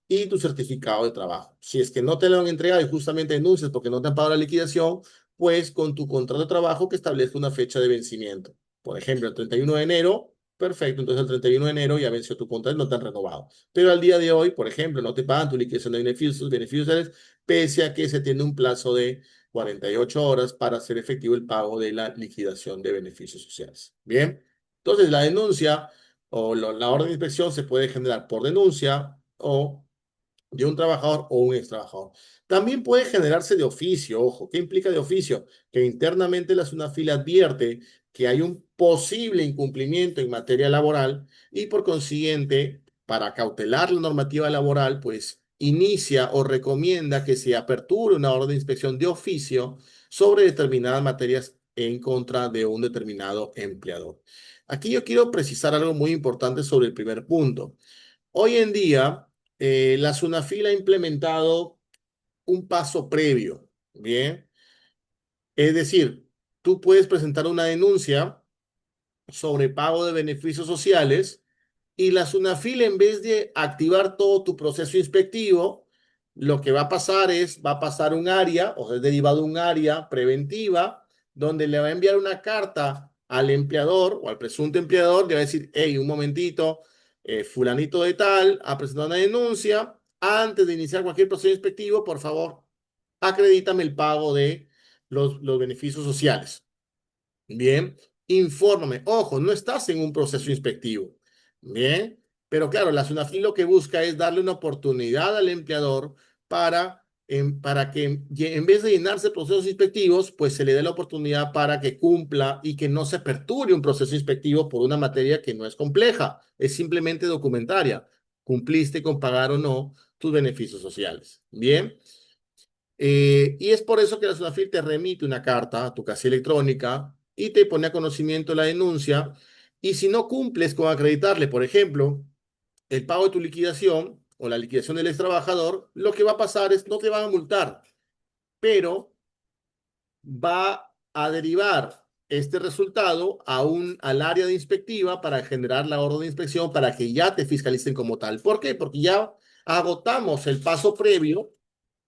y tu certificado de trabajo. Si es que no te lo han entregado y justamente denuncias porque no te han pagado la liquidación, pues con tu contrato de trabajo que establezca una fecha de vencimiento. Por ejemplo, el 31 de enero, perfecto, entonces el 31 de enero ya venció tu contrato y no te han renovado. Pero al día de hoy, por ejemplo, no te pagan tu liquidación de beneficios sociales, pese a que se tiene un plazo de 48 horas para hacer efectivo el pago de la liquidación de beneficios sociales. Bien. Entonces, la denuncia o la orden de inspección se puede generar por denuncia o de un trabajador o un ex trabajador. También puede generarse de oficio, ojo, ¿qué implica de oficio? Que internamente la SUNAFIL advierte que hay un posible incumplimiento en materia laboral y por consiguiente, para cautelar la normativa laboral, pues inicia o recomienda que se aperture una orden de inspección de oficio sobre determinadas materias en contra de un determinado empleador. Aquí yo quiero precisar algo muy importante sobre el primer punto. Hoy en día, la SUNAFIL ha implementado un paso previo, ¿bien? Es decir, tú puedes presentar una denuncia sobre pago de beneficios sociales y la SUNAFIL, en vez de activar todo tu proceso inspectivo, lo que va a pasar es, va a pasar un área, o sea, es derivado un área preventiva, donde le va a enviar una carta al empleador o al presunto empleador, le va a decir, hey, un momentito, fulanito de tal ha presentado una denuncia, antes de iniciar cualquier proceso inspectivo, por favor, acredítame el pago de los beneficios sociales. Bien, infórmame. Ojo, no estás en un proceso inspectivo. Bien, pero claro, la SUNAFIL lo que busca es darle una oportunidad al empleador para que en vez de llenarse procesos inspectivos, pues se le dé la oportunidad para que cumpla y que no se aperture un proceso inspectivo por una materia que no es compleja, es simplemente documentaria. Cumpliste con pagar o no tus beneficios sociales. Bien. Y es por eso que la SUNAFIL te remite una carta a tu casilla electrónica y te pone a conocimiento la denuncia. Y si no cumples con acreditarle, por ejemplo, el pago de tu liquidación o la liquidación del ex trabajador, lo que va a pasar es no te van a multar, pero va a derivar este resultado al área de inspectiva para generar la orden de inspección para que ya te fiscalicen como tal. ¿Por qué? Porque ya agotamos el paso previo.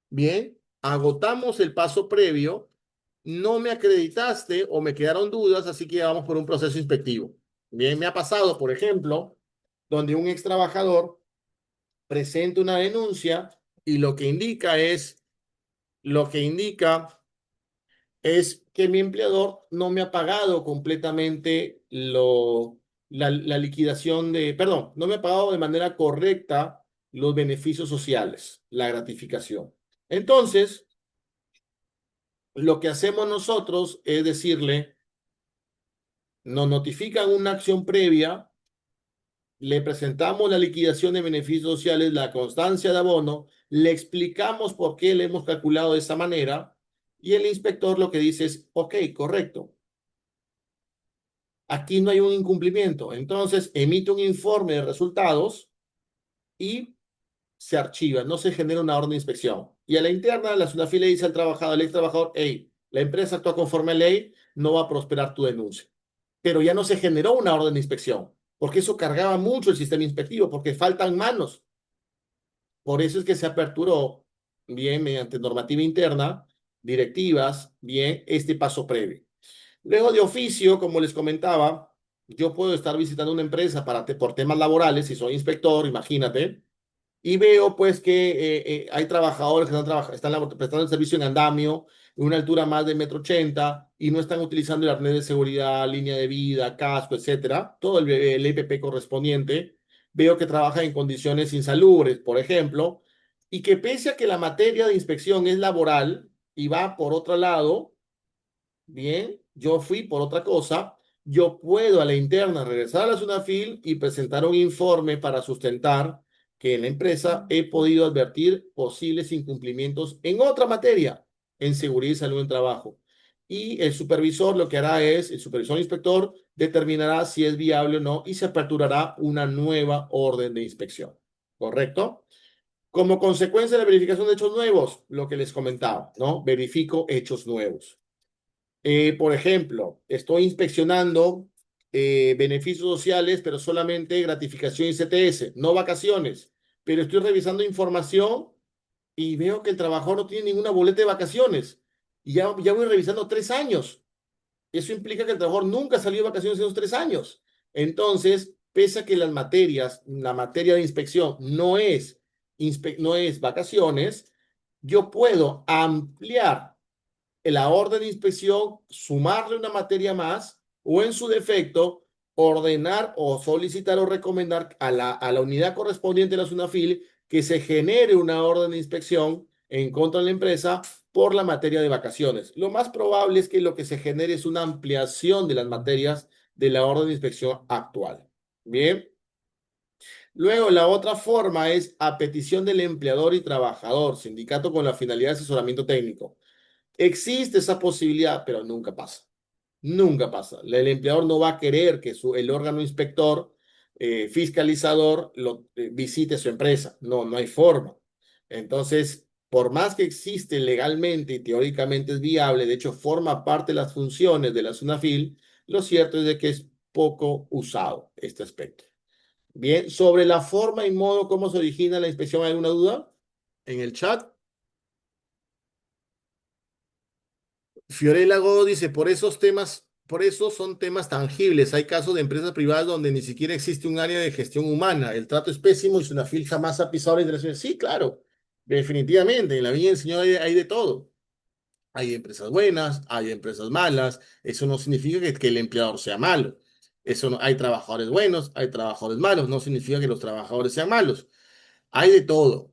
Bien, agotamos el paso previo, no me acreditaste o me quedaron dudas, así que vamos por un proceso inspectivo. Bien, me ha pasado, por ejemplo, donde un ex trabajador presenta una denuncia y lo que indica es que mi empleador no me ha pagado completamente la liquidación perdón, no me ha pagado de manera correcta los beneficios sociales, la gratificación. Entonces, lo que hacemos nosotros es decirle, nos notifican una acción previa, le presentamos la liquidación de beneficios sociales, la constancia de abono, le explicamos por qué le hemos calculado de esa manera y el inspector lo que dice es, ok, correcto, aquí no hay un incumplimiento. Entonces emite un informe de resultados y se archiva, no se genera una orden de inspección. Y a la interna, la SUNAFIL le dice al trabajador, al ex trabajador, hey, la empresa actúa conforme a ley, no va a prosperar tu denuncia. Pero ya no se generó una orden de inspección, porque eso cargaba mucho el sistema inspectivo, porque faltan manos. Por eso es que se aperturó, bien, mediante normativa interna, directivas, bien, este paso previo. Luego de oficio, como les comentaba, yo puedo estar visitando una empresa por temas laborales, si soy inspector, imagínate, y veo pues que hay trabajadores que están prestando el servicio en andamio, en una altura más de 1,80 m y no están utilizando el arnés de seguridad, línea de vida, casco, etcétera, todo el EPP correspondiente. Veo que trabajan en condiciones insalubres, por ejemplo, y que pese a que la materia de inspección es laboral y va por otro lado, bien, yo fui por otra cosa, yo puedo a la interna regresar a la SUNAFIL y presentar un informe para sustentar que en la empresa he podido advertir posibles incumplimientos en otra materia, en seguridad y salud en trabajo. Y el supervisor lo que hará es, el supervisor inspector determinará si es viable o no y se aperturará una nueva orden de inspección. ¿Correcto? Como consecuencia de la verificación de hechos nuevos, lo que les comentaba, ¿no? Verifico hechos nuevos. Por ejemplo, estoy inspeccionando beneficios sociales, pero solamente gratificación y CTS, no vacaciones. Pero estoy revisando información y veo que el trabajador no tiene ninguna boleta de vacaciones. Y ya voy revisando 3 años. Eso implica que el trabajador nunca salió de vacaciones en esos 3 años. Entonces, pese a que la materia de inspección no es vacaciones, yo puedo ampliar la orden de inspección, sumarle una materia más o en su defecto ordenar o solicitar o recomendar a la unidad correspondiente de la SUNAFIL que se genere una orden de inspección en contra de la empresa por la materia de vacaciones. Lo más probable es que lo que se genere es una ampliación de las materias de la orden de inspección actual. Bien. Luego, la otra forma es a petición del empleador y trabajador, sindicato con la finalidad de asesoramiento técnico. Existe esa posibilidad, pero nunca pasa. Nunca pasa. El empleador no va a querer que el órgano inspector, fiscalizador, visite su empresa. No, no hay forma. Entonces, por más que existe legalmente y teóricamente es viable, de hecho forma parte de las funciones de la SUNAFIL, lo cierto es de que es poco usado este aspecto. Bien, sobre la forma y modo cómo se origina la inspección, ¿hay alguna duda en el chat? Fiorella Go dice, por esos temas por eso son temas tangibles. Hay casos de empresas privadas donde ni siquiera existe un área de gestión humana. El trato es pésimo y Sunafil jamás ha pisado la instalación. Sí, claro, definitivamente. En la vida del Señor hay de todo. Hay empresas buenas, hay empresas malas. Eso no significa que el empleador sea malo. Eso no, hay trabajadores buenos, hay trabajadores malos. No significa que los trabajadores sean malos. Hay de todo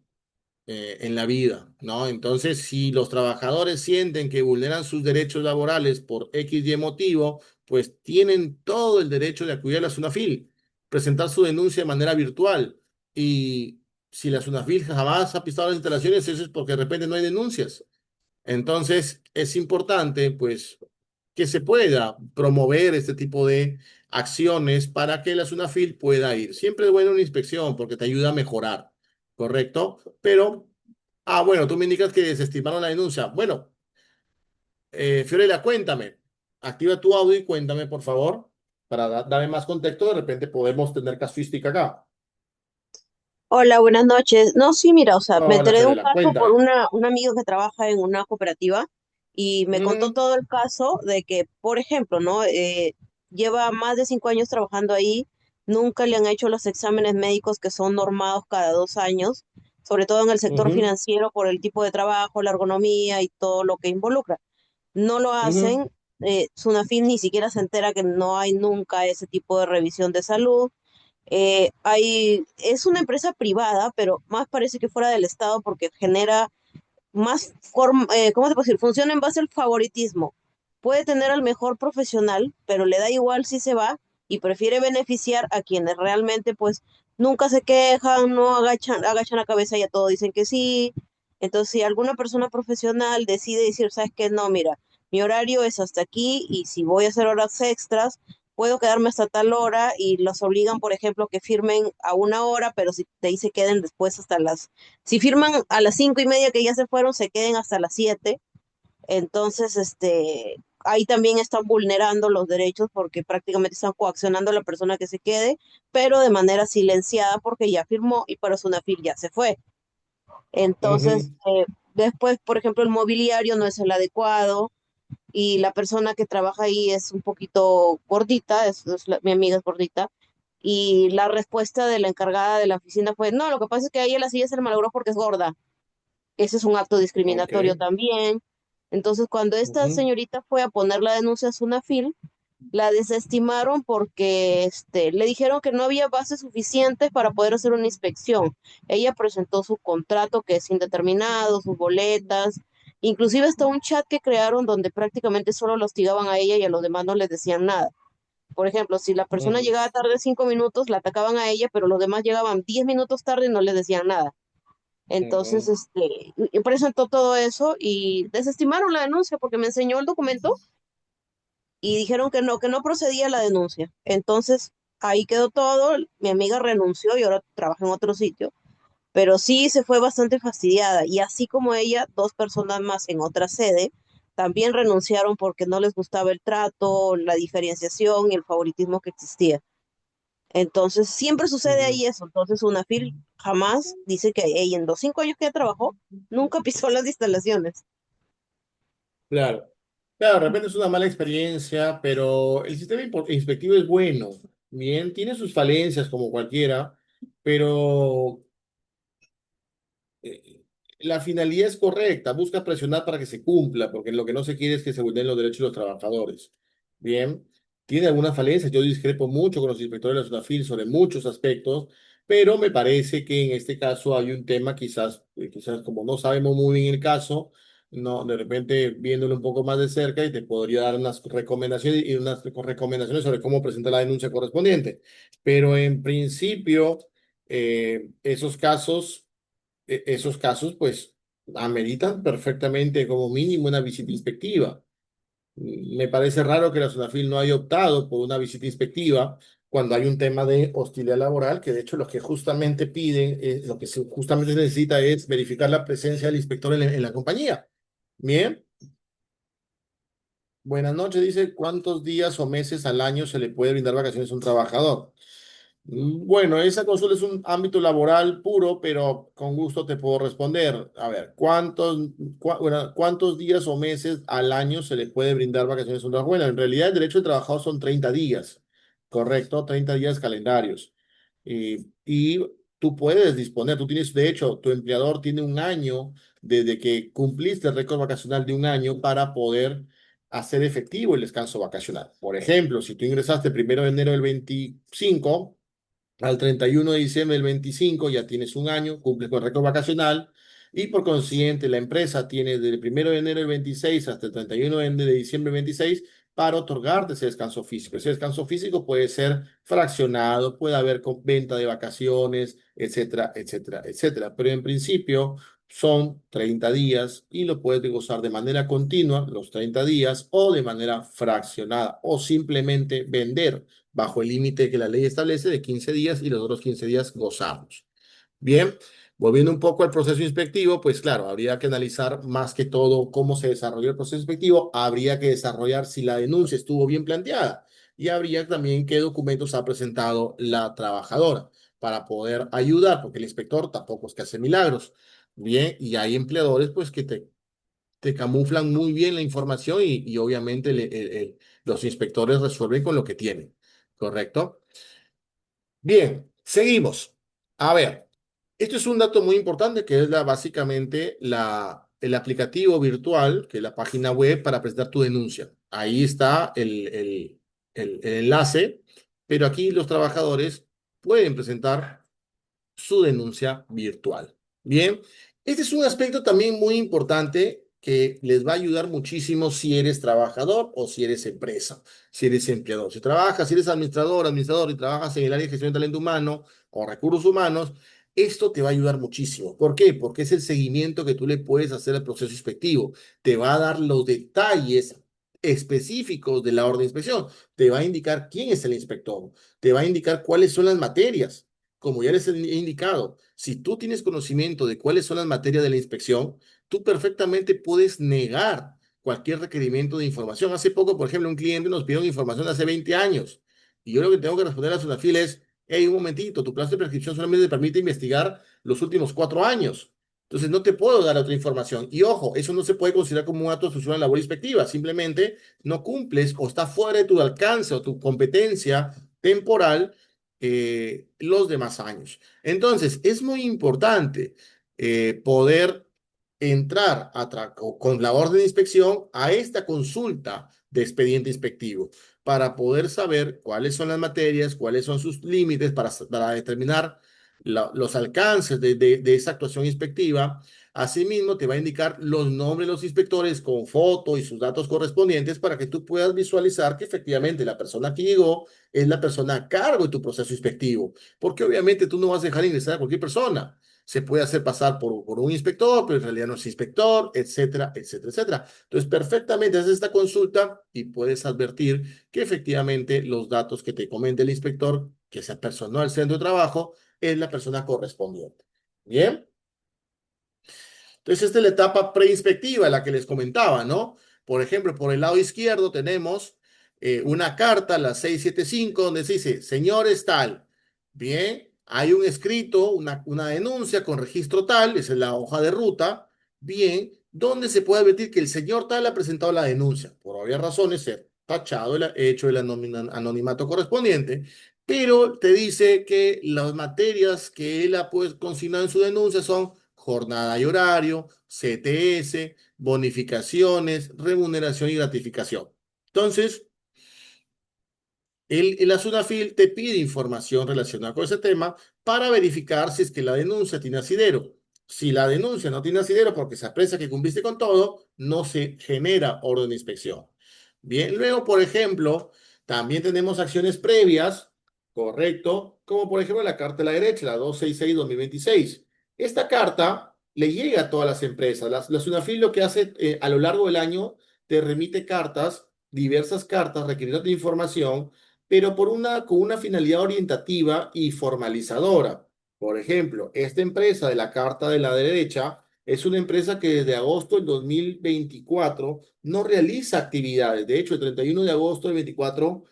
en la vida, ¿no? Entonces, si los trabajadores sienten que vulneran sus derechos laborales por X y motivo, pues tienen todo el derecho de acudir a la SUNAFIL, presentar su denuncia de manera virtual. Y si la SUNAFIL jamás ha pisado las instalaciones, eso es porque de repente no hay denuncias. Entonces, es importante, pues, que se pueda promover este tipo de acciones para que la SUNAFIL pueda ir. Siempre es buena una inspección porque te ayuda a mejorar, ¿correcto? Pero, bueno, tú me indicas que desestimaron la denuncia. Bueno, Fiorella, cuéntame. Activa tu audio y cuéntame, por favor, para darme más contexto. De repente podemos tener casuística acá. Hola, buenas noches. No, sí, mira, o sea, me Hola, enteré de un Fiorella, caso por cuéntame. un amigo que trabaja en una cooperativa y me contó Ujú, todo el caso de que, por ejemplo, ¿no? Lleva más de 5 años trabajando ahí, nunca le han hecho los exámenes médicos que son normados cada 2 años, sobre todo en el sector ujú, financiero por el tipo de trabajo, la ergonomía y todo lo que involucra. No lo ujú, hacen, Sunafin ni siquiera se entera que no hay nunca ese tipo de revisión de salud. Es una empresa privada, pero más parece que fuera del Estado porque genera más ¿cómo te puedo decir? Funciona en base al favoritismo. Puede tener al mejor profesional, pero le da igual si se va y prefiere beneficiar a quienes realmente pues nunca se quejan, no agachan la cabeza y a todo dicen que sí. Entonces, si alguna persona profesional decide decir, ¿sabes qué? No, mira, mi horario es hasta aquí y si voy a hacer horas extras, puedo quedarme hasta tal hora y los obligan, por ejemplo, que firmen a una hora, pero si de ahí se queden después hasta si firman a las 5:30 que ya se fueron, se queden hasta las 7. Entonces, ahí también están vulnerando los derechos porque prácticamente están coaccionando a la persona que se quede, pero de manera silenciada porque ya firmó y para Sunafil ya se fue. Entonces, ujú. después, por ejemplo, el mobiliario no es el adecuado y la persona que trabaja ahí es un poquito gordita, mi amiga es gordita, y la respuesta de la encargada de la oficina fue, no, lo que pasa es que a ella la silla se le malogró porque es gorda. Ese es un acto Ok. discriminatorio también. Entonces, cuando esta Ujú, señorita fue a poner la denuncia a Sunafil, la desestimaron porque le dijeron que no había bases suficientes para poder hacer una inspección. Ella presentó su contrato que es indeterminado, sus boletas, inclusive hasta un chat que crearon donde prácticamente solo la hostigaban a ella y a los demás no les decían nada. Por ejemplo, si la persona ujú, llegaba tarde 5 minutos, la atacaban a ella, pero los demás llegaban 10 minutos tarde y no les decían nada. Entonces, ujú. y presentó todo eso y desestimaron la denuncia porque me enseñó el documento y dijeron que no procedía la denuncia. Entonces, ahí quedó todo. Mi amiga renunció y ahora trabaja en otro sitio, pero sí se fue bastante fastidiada. Y así como ella, dos personas más en otra sede también renunciaron porque no les gustaba el trato, la diferenciación y el favoritismo que existía. Entonces, siempre sucede Ujú. ahí eso. Entonces, UNAFIL jamás dice que ella en los 5 años que ella trabajó, nunca pisó las instalaciones. Claro. Claro, de repente es una mala experiencia, pero el sistema inspectivo es bueno. Bien, tiene sus falencias como cualquiera, pero eh, la finalidad es correcta, busca presionar para que se cumpla, porque lo que no se quiere es que se vulneren los derechos de los trabajadores. Bien, tiene algunas falencias, yo discrepo mucho con los inspectores de la SUNAFIL sobre muchos aspectos, pero me parece que en este caso hay un tema, quizás como no sabemos muy bien el caso, no, de repente viéndolo un poco más de cerca y te podría dar unas recomendaciones y unas recomendaciones sobre cómo presentar la denuncia correspondiente. Pero en principio, esos casos, pues, ameritan perfectamente como mínimo una visita inspectiva. Me parece raro que la SUNAFIL no haya optado por una visita inspectiva cuando hay un tema de hostilidad laboral, que de hecho lo que justamente piden, lo que justamente se necesita es verificar la presencia del inspector en la compañía. Bien, buenas noches, dice, ¿cuántos días o meses al año se le puede brindar vacaciones a un trabajador? Bueno, esa consulta es un ámbito laboral puro, pero con gusto te puedo responder. A ver, bueno, ¿cuántos días o meses al año se le puede brindar vacaciones a una buena? En realidad, el derecho de trabajador son 30 días, ¿correcto? 30 días calendarios. Y tú puedes disponer, tú tienes, de hecho, tu empleador tiene un año desde que cumpliste el récord vacacional de un año para poder hacer efectivo el descanso vacacional. Por ejemplo, si tú ingresaste el 1 de enero del 25 al 31 de diciembre del 25 ya tienes un año, cumples con el récord vacacional y por consiguiente la empresa tiene desde el 1 de enero del 26 hasta el 31 de diciembre del 26 para otorgarte ese descanso físico. Ese descanso físico puede ser fraccionado, puede haber venta de vacaciones, etcétera, etcétera, etcétera. Pero en principio son 30 días y lo puedes gozar de manera continua, los 30 días, o de manera fraccionada, o simplemente vender bajo el límite que la ley establece de 15 días y los otros 15 días gozamos. Bien, volviendo un poco al proceso inspectivo, pues claro, habría que analizar más que todo cómo se desarrolló el proceso inspectivo, habría que desarrollar si la denuncia estuvo bien planteada y habría también qué documentos ha presentado la trabajadora para poder ayudar, porque el inspector tampoco es que hace milagros. Bien, y hay empleadores pues que te camuflan muy bien la información y obviamente los inspectores resuelven con lo que tienen, ¿correcto? Bien, seguimos. A ver, esto es un dato muy importante que es básicamente el aplicativo virtual, que es la página web para presentar tu denuncia. Ahí está el enlace, pero aquí los trabajadores pueden presentar su denuncia virtual. Bien, este es un aspecto también muy importante que les va a ayudar muchísimo si eres trabajador o si eres empresa, si eres empleador. Si trabajas, si eres administrador y trabajas en el área de gestión de talento humano o recursos humanos, esto te va a ayudar muchísimo. ¿Por qué? Porque es el seguimiento que tú le puedes hacer al proceso inspectivo. Te va a dar los detalles específicos de la orden de inspección. Te va a indicar quién es el inspector. Te va a indicar cuáles son las materias como ya les he indicado, si tú tienes conocimiento de cuáles son las materias de la inspección, tú perfectamente puedes negar cualquier requerimiento de información. Hace poco, por ejemplo, un cliente nos pidió información de hace 20 años y yo lo que tengo que responder a Sunafil es, hey, un momentito, tu plazo de prescripción solamente te permite investigar los últimos 4 años. Entonces no te puedo dar otra información. Y ojo, eso no se puede considerar como un acto de obstrucción a la labor inspectiva. Simplemente no cumples o está fuera de tu alcance o tu competencia temporal los demás años. Entonces, es muy importante poder entrar con la orden de inspección a esta consulta de expediente inspectivo para poder saber cuáles son las materias, cuáles son sus límites para determinar los alcances de esa actuación inspectiva. Asimismo, te va a indicar los nombres de los inspectores con foto y sus datos correspondientes para que tú puedas visualizar que efectivamente la persona que llegó es la persona a cargo de tu proceso inspectivo, porque obviamente tú no vas a dejar ingresar a cualquier persona. Se puede hacer pasar por un inspector, pero en realidad no es inspector, etcétera, etcétera, etcétera. Entonces, perfectamente haces esta consulta y puedes advertir que efectivamente los datos que te comente el inspector, que se personó al centro de trabajo, es la persona correspondiente. Bien. Entonces, esta es la etapa preinspectiva, la que les comentaba, ¿no? Por ejemplo, por el lado izquierdo tenemos una carta, la 675, donde se dice, señores tal, bien, hay un escrito, una denuncia con registro tal, esa es la hoja de ruta, bien, donde se puede advertir que el señor tal ha presentado la denuncia, por obvias razones, ser tachado, hecho el anonimato correspondiente, pero te dice que las materias que él ha pues, consignado en su denuncia son jornada y horario, CTS, bonificaciones, remuneración y gratificación. Entonces, la SUNAFIL te pide información relacionada con ese tema para verificar si es que la denuncia tiene asidero. Si la denuncia no tiene asidero porque se aprecia que cumpliste con todo, no se genera orden de inspección. Bien, luego, por ejemplo, también tenemos acciones previas, correcto, como por ejemplo la carta de la derecha, la 266-2026. Esta carta le llega a todas las empresas. La SUNAFIL lo que hace a lo largo del año te remite cartas, diversas cartas requiriendo de información pero con una finalidad orientativa y formalizadora. Por ejemplo, esta empresa de la carta de la derecha es una empresa que desde agosto del 2024 no realiza actividades. De hecho, el 31 de agosto del 24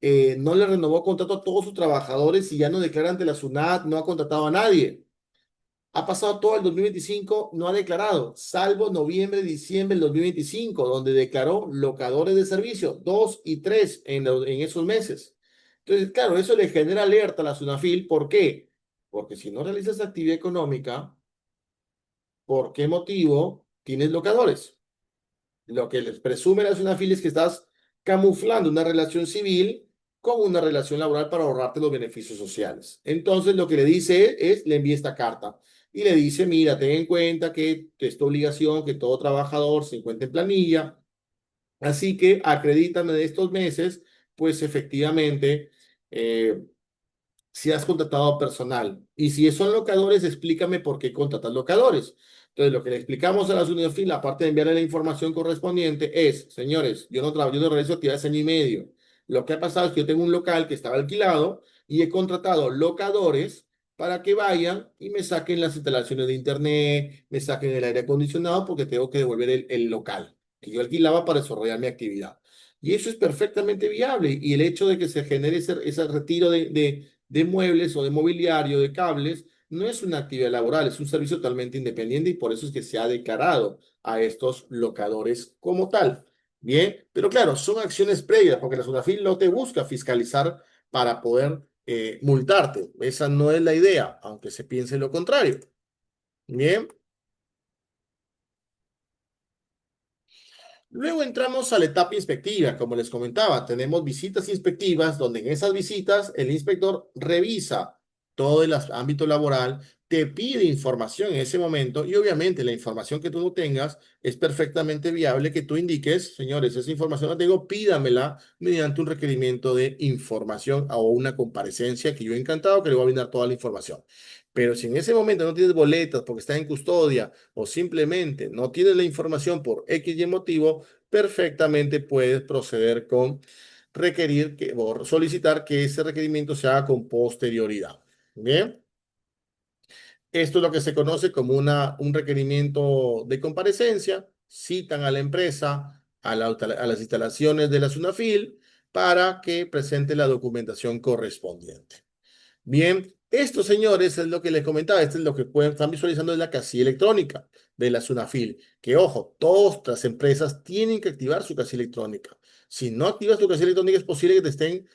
no le renovó contrato a todos sus trabajadores y ya no declara ante la SUNAT, no ha contratado a nadie. Ha pasado todo el 2025, no ha declarado, salvo noviembre, diciembre del 2025, donde declaró locadores de servicio, 2 y 3 en esos meses. Entonces, claro, eso le genera alerta a la SUNAFIL. ¿Por qué? Porque si no realizas actividad económica, ¿por qué motivo tienes locadores? Lo que les presume la SUNAFIL es que estás camuflando una relación civil con una relación laboral para ahorrarte los beneficios sociales. Entonces, lo que le dice es, le envía esta carta y le dice, mira, ten en cuenta que esta obligación, que todo trabajador se encuentre en planilla, así que acredítame de estos meses, pues efectivamente, eh, si has contratado personal. Y si son locadores, explícame por qué contratas locadores. Entonces, lo que le explicamos a la SUNAFIL, aparte de enviarle la información correspondiente, es, señores, yo no realizo actividades año y medio. Lo que ha pasado es que yo tengo un local que estaba alquilado y he contratado locadores para que vayan y me saquen las instalaciones de internet, me saquen el aire acondicionado porque tengo que devolver el local que yo alquilaba para desarrollar mi actividad. Y eso es perfectamente viable. Y el hecho de que se genere ese retiro de muebles o de mobiliario, de cables, no es una actividad laboral, es un servicio totalmente independiente y por eso es que se ha declarado a estos locadores como tal. Bien, pero claro, son acciones previas porque la SUNAFIL no te busca fiscalizar para poder multarte. Esa no es la idea, aunque se piense lo contrario. Bien. Luego entramos a la etapa inspectiva, como les comentaba, tenemos visitas inspectivas donde en esas visitas el inspector revisa todo el ámbito laboral, te pide información en ese momento y obviamente la información que tú no tengas es perfectamente viable que tú indiques, señores, esa información la tengo, pídamela mediante un requerimiento de información o una comparecencia que yo encantado que le voy a brindar toda la información. Pero si en ese momento no tienes boletas porque estás en custodia o simplemente no tienes la información por X y motivo, perfectamente puedes proceder con requerir que, o solicitar que ese requerimiento se haga con posterioridad. Bien, esto es lo que se conoce como un requerimiento de comparecencia. Citan a la empresa a las instalaciones de la SUNAFIL para que presente la documentación correspondiente. Bien, esto, señores, es lo que les comentaba. Esto es lo que pueden estar visualizando de la casilla electrónica de la SUNAFIL. Que, ojo, todas las empresas tienen que activar su casilla electrónica. Si no activas tu casilla electrónica, es posible que te estén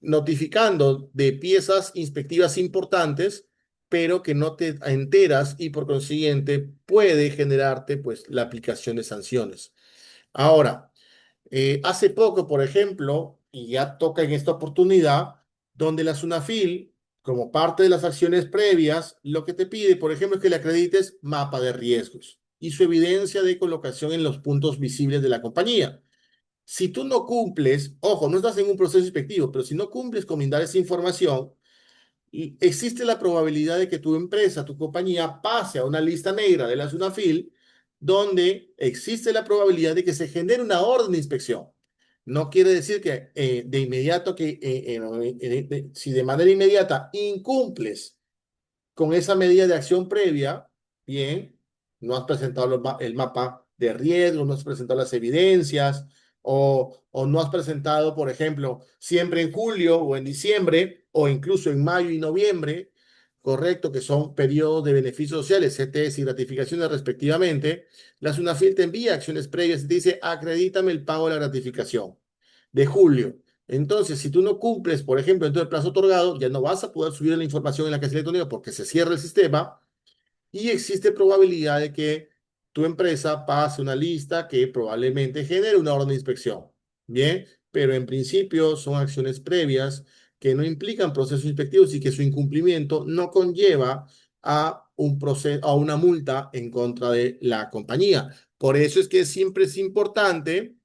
notificando de piezas inspectivas importantes, pero que no te enteras y por consiguiente puede generarte pues la aplicación de sanciones. Ahora, hace poco, por ejemplo, y ya toca en esta oportunidad, donde la SUNAFIL, como parte de las acciones previas, lo que te pide, por ejemplo, es que le acredites mapa de riesgos y su evidencia de colocación en los puntos visibles de la compañía. Si tú no cumples, ojo, no estás en un proceso inspectivo, pero si no cumples con brindar esa información, y existe la probabilidad de que tu empresa, tu compañía, pase a una lista negra de la SUNAFIL, donde existe la probabilidad de que se genere una orden de inspección. No quiere decir que de inmediato si de manera inmediata incumples con esa medida de acción previa, bien, no has presentado el mapa de riesgo, no has presentado las evidencias o no has presentado, por ejemplo, siempre en julio o en diciembre o incluso en mayo y noviembre, correcto, que son periodos de beneficios sociales, CTS y gratificaciones respectivamente, la SUNAFIL te envía acciones previas y te dice, acredítame el pago de la gratificación de julio. Entonces, si tú no cumples, por ejemplo, dentro del plazo otorgado, ya no vas a poder subir la información en la casilla electrónica porque se cierra el sistema y existe probabilidad de que tu empresa pase una lista que probablemente genere una orden de inspección. Bien, pero en principio son acciones previas que no implican procesos inspectivos y que su incumplimiento no conlleva a un proceso, a una multa en contra de la compañía. Por eso es que siempre es importante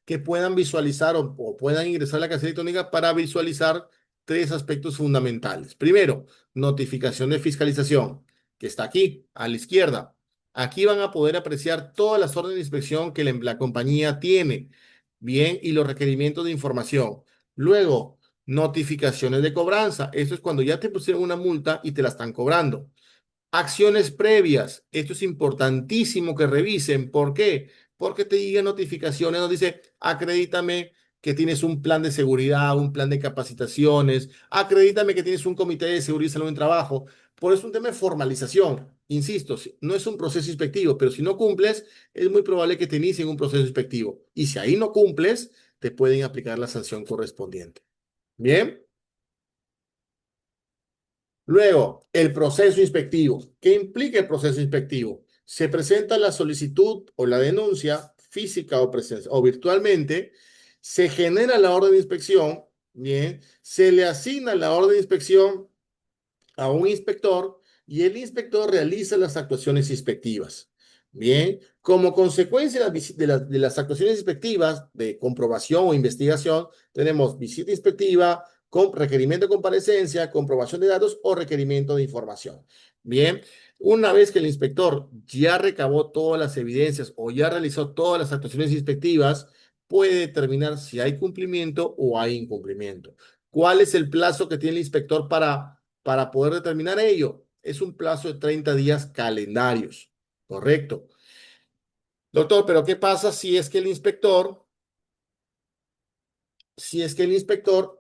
que puedan visualizar o puedan ingresar a la casilla electrónica para visualizar tres aspectos fundamentales. Primero, notificación de fiscalización, que está aquí, a la izquierda. Aquí van a poder apreciar todas las órdenes de inspección que la compañía tiene, bien, y los requerimientos de información. Luego, notificaciones de cobranza. Esto es cuando ya te pusieron una multa y te la están cobrando. Acciones previas. Esto es importantísimo que revisen. ¿Por qué? porque te llega notificaciones, nos dice, acredítame que tienes un plan de seguridad, un plan de capacitaciones, acredítame que tienes un comité de seguridad y salud en trabajo. Por eso es un tema de formalización. Insisto, no es un proceso inspectivo, pero si no cumples, es muy probable que te inicien un proceso inspectivo. Y si ahí no cumples, te pueden aplicar la sanción correspondiente. Bien. Luego, el proceso inspectivo. ¿Qué implica el proceso inspectivo? Se presenta la solicitud o la denuncia física o virtualmente, se genera la orden de inspección, bien, se le asigna la orden de inspección a un inspector y el inspector realiza las actuaciones inspectivas. Bien, como consecuencia de las actuaciones inspectivas de comprobación o investigación, tenemos visita inspectiva, con requerimiento de comparecencia, comprobación de datos o requerimiento de información. Bien, una vez que el inspector ya recabó todas las evidencias o ya realizó todas las actuaciones inspectivas, puede determinar si hay cumplimiento o hay incumplimiento. ¿Cuál es el plazo que tiene el inspector para poder determinar ello? Es un plazo de 30 días calendarios, ¿correcto? Doctor, pero ¿qué pasa si es que el inspector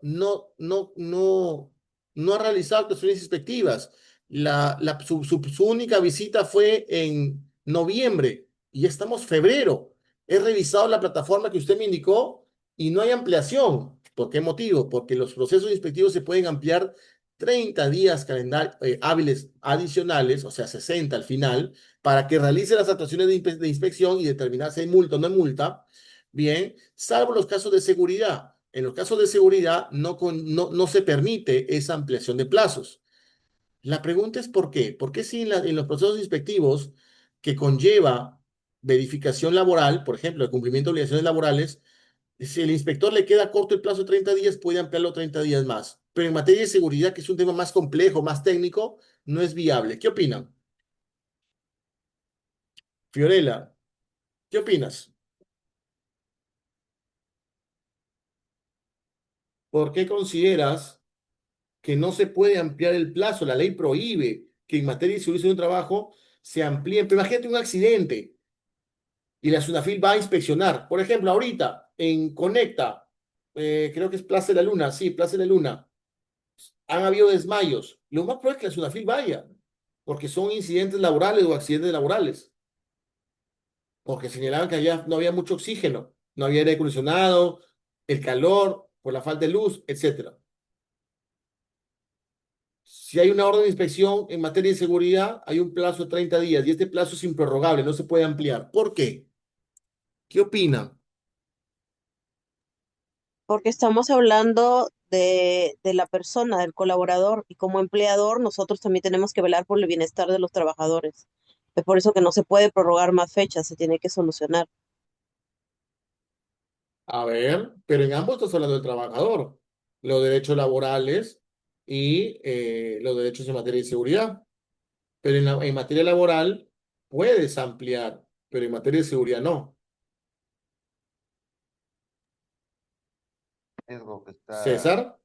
no ha realizado actuaciones inspectivas? Su única visita fue en noviembre y ya estamos febrero. He revisado la plataforma que usted me indicó y no hay ampliación. ¿Por qué motivo? Porque los procesos inspectivos se pueden ampliar 30 días hábiles adicionales, o sea, 60 al final, para que realice las actuaciones de inspección y determinar si hay multa o no hay multa. Bien, salvo los casos de seguridad. En los casos de seguridad no se permite esa ampliación de plazos. La pregunta es ¿por qué? ¿Por qué si en los procesos inspectivos que conlleva verificación laboral, por ejemplo, el cumplimiento de obligaciones laborales, si el inspector le queda corto el plazo de 30 días, puede ampliarlo 30 días más? Pero en materia de seguridad, que es un tema más complejo, más técnico, no es viable. ¿Qué opinan? Fiorella, ¿qué opinas? ¿Por qué consideras que no se puede ampliar el plazo? La ley prohíbe que en materia de seguridad de un trabajo se amplíe. Pero imagínate un accidente y la SUNAFIL va a inspeccionar. Por ejemplo, ahorita en Conecta, creo que es Plaza de la Luna, sí, Plaza de la Luna, han habido desmayos. Lo más probable es que la SUNAFIL vaya, porque son incidentes laborales o accidentes laborales, porque señalaban que allá no había mucho oxígeno, no había aire acondicionado, el calor, por la falta de luz, etcétera. Si hay una orden de inspección en materia de seguridad, hay un plazo de 30 días y este plazo es improrrogable, no se puede ampliar. ¿Por qué? ¿Qué opinan? Porque estamos hablando de la persona, del colaborador, y como empleador nosotros también tenemos que velar por el bienestar de los trabajadores. Es por eso que no se puede prorrogar más fechas, se tiene que solucionar. A ver, pero en ambos estás hablando del trabajador, los derechos laborales y los derechos en materia de seguridad. Pero en materia laboral puedes ampliar, pero en materia de seguridad no. Riesgo que está. César.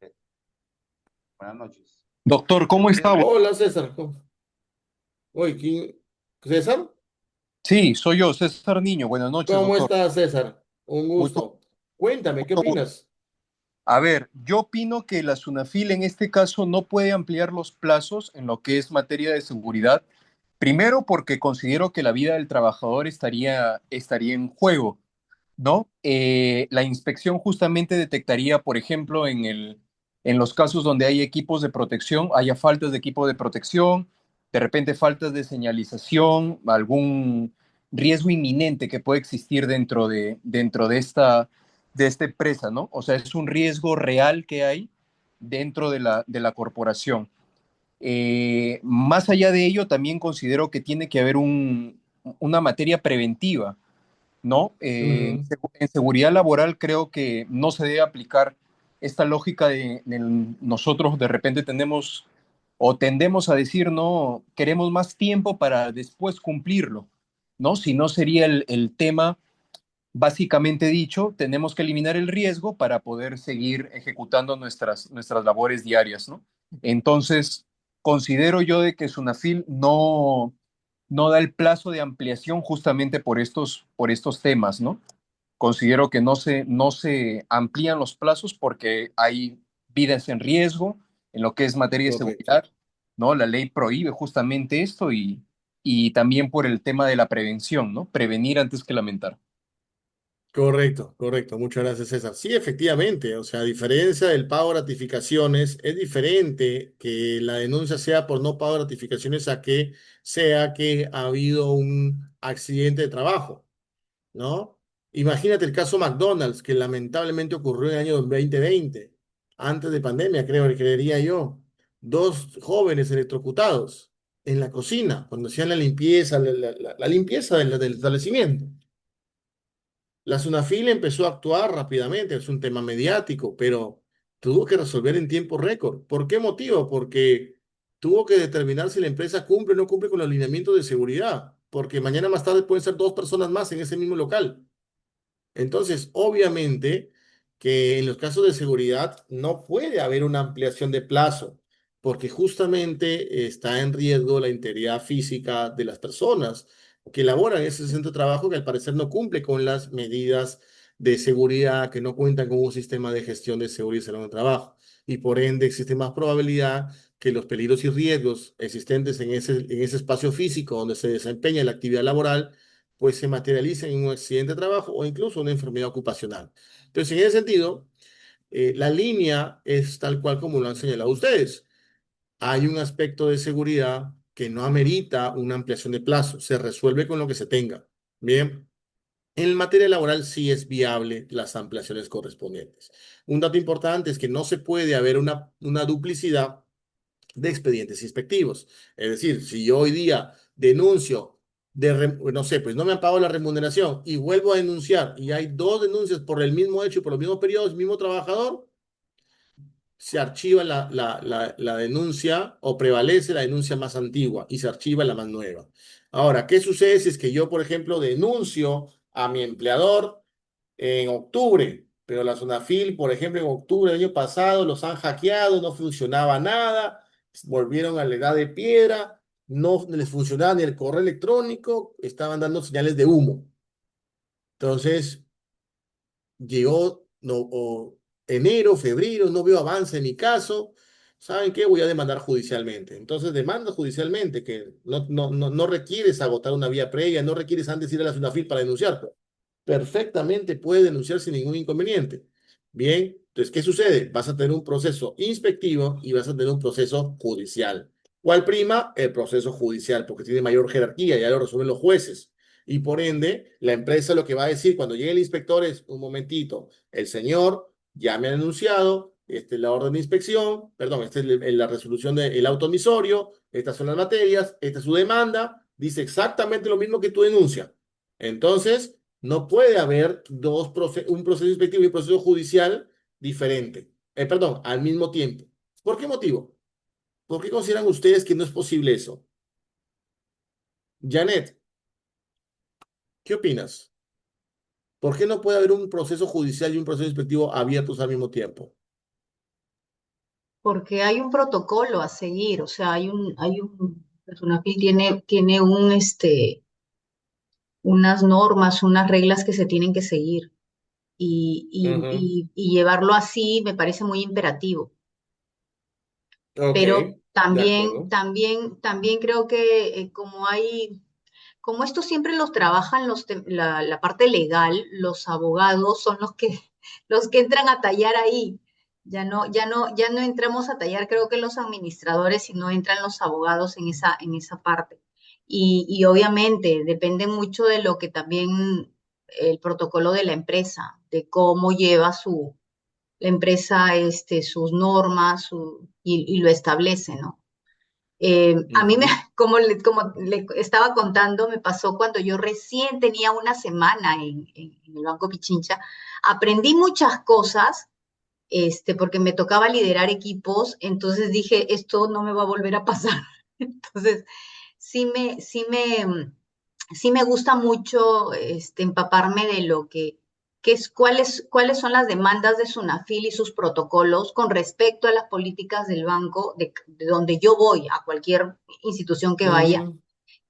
Buenas noches. Doctor, ¿cómo está? Hola, César. Oye, ¿César? Sí, soy yo, César Niño. Buenas noches, ¿Cómo doctor. estás, César? Un Mucho, gusto. Cuéntame, ¿qué mucho gusto. opinas? A ver, yo opino que la SUNAFIL en este caso no puede ampliar los plazos en lo que es materia de seguridad. Primero, porque considero que la vida del trabajador estaría en juego, ¿no? La inspección justamente detectaría, por ejemplo, en los casos donde hay equipos de protección, haya faltas de equipo de protección, de repente faltas de señalización, algún riesgo inminente que puede existir dentro de esta empresa, ¿no? O sea, es un riesgo real que hay dentro de la corporación. Más allá de ello, también considero que tiene que haber una materia preventiva, ¿no? Ujú. En seguridad laboral creo que no se debe aplicar esta lógica de nosotros de repente tenemos o tendemos a decir, no, queremos más tiempo para después cumplirlo, ¿no? Si no sería el tema básicamente dicho, tenemos que eliminar el riesgo para poder seguir ejecutando nuestras labores diarias, ¿no? Entonces, considero yo de que Sunafil no da el plazo de ampliación justamente por estos temas, ¿no? Considero que no se amplían los plazos porque hay vidas en riesgo en lo que es materia de Correcto. seguridad, ¿no? La ley prohíbe justamente esto y también por el tema de la prevención, ¿no? Prevenir antes que lamentar. Correcto, correcto. Muchas gracias, César. Sí, efectivamente. O sea, a diferencia del pago de gratificaciones, es diferente que la denuncia sea por no pago de gratificaciones a que sea que ha habido un accidente de trabajo, ¿no? Imagínate el caso McDonald's, que lamentablemente ocurrió en el año 2020, antes de pandemia, creería yo. Dos jóvenes electrocutados en la cocina, cuando hacían la limpieza, la limpieza del establecimiento. La SUNAFIL empezó a actuar rápidamente, es un tema mediático, pero tuvo que resolver en tiempo récord. ¿Por qué motivo? Porque tuvo que determinar si la empresa cumple o no cumple con los lineamientos de seguridad, porque mañana más tarde pueden ser dos personas más en ese mismo local. Entonces, obviamente que en los casos de seguridad no puede haber una ampliación de plazo, porque justamente está en riesgo la integridad física de las personas que laboran en ese centro de trabajo que al parecer no cumple con las medidas de seguridad, que no cuentan con un sistema de gestión de seguridad y salud de trabajo. Y por ende existe más probabilidad que los peligros y riesgos existentes en ese espacio físico donde se desempeña la actividad laboral pues se materialicen en un accidente de trabajo o incluso una enfermedad ocupacional. Entonces, en ese sentido, la línea es tal cual como lo han señalado ustedes. Hay un aspecto de seguridad que no amerita una ampliación de plazo, se resuelve con lo que se tenga. Bien, en materia laboral sí es viable las ampliaciones correspondientes. Un dato importante es que no se puede haber una duplicidad de expedientes inspectivos. Es decir, si yo hoy día denuncio no sé, pues no me han pagado la remuneración y vuelvo a denunciar y hay dos denuncias por el mismo hecho y por los mismos periodos, mismo trabajador, se archiva la denuncia o prevalece la denuncia más antigua y se archiva la más nueva. Ahora, ¿qué sucede si es que yo, por ejemplo, denuncio a mi empleador en octubre, pero la Sonafil, por ejemplo, en octubre del año pasado los han hackeado, no funcionaba nada, volvieron a la edad de piedra, no les funcionaba ni el correo electrónico, estaban dando señales de humo? Entonces, llegó enero, febrero, no veo avance en mi caso. ¿Saben qué? Voy a demandar judicialmente. Entonces, demanda judicialmente, que no requieres agotar una vía previa, no requieres antes ir a la SUNAFIL para denunciar. Perfectamente puede denunciar sin ningún inconveniente. Bien, entonces, ¿qué sucede? Vas a tener un proceso inspectivo y vas a tener un proceso judicial. ¿Cuál prima? El proceso judicial, porque tiene mayor jerarquía, ya lo resuelven los jueces. Y por ende, la empresa lo que va a decir cuando llegue el inspector es, un momentito, el señor ya me ha denunciado, esta es la orden de inspección, perdón, esta es la resolución del auto emisorio, estas son las materias, esta es su demanda, dice exactamente lo mismo que tu denuncia. Entonces, no puede haber un proceso inspectivo y un proceso judicial diferente, perdón, al mismo tiempo. ¿Por qué motivo? ¿Por qué consideran ustedes que no es posible eso? Janet, ¿qué opinas? ¿Por qué no puede haber un proceso judicial y un proceso inspectivo abiertos al mismo tiempo? Porque hay un protocolo a seguir, o sea, la SUNAFIL tiene unas normas, unas reglas que se tienen que seguir Ujú. y llevarlo así me parece muy imperativo. Ok, Pero de acuerdo. también creo que como esto siempre los trabajan la parte legal, los abogados son los que entran a tallar ahí. Ya no entramos a tallar, creo que los administradores, sino entran los abogados en esa parte. Y obviamente depende mucho de lo que también el protocolo de la empresa, de cómo lleva la empresa sus normas y lo establece, ¿no? A mí, Ujú. como le estaba contando, me pasó cuando yo recién tenía una semana en el Banco Pichincha. Aprendí muchas cosas, porque me tocaba liderar equipos, entonces dije, esto no me va a volver a pasar. Entonces, sí me, sí me, sí me gusta mucho empaparme de cuáles son las demandas de SUNAFIL y sus protocolos con respecto a las políticas del banco de donde yo voy, a cualquier institución que vaya, Ujú.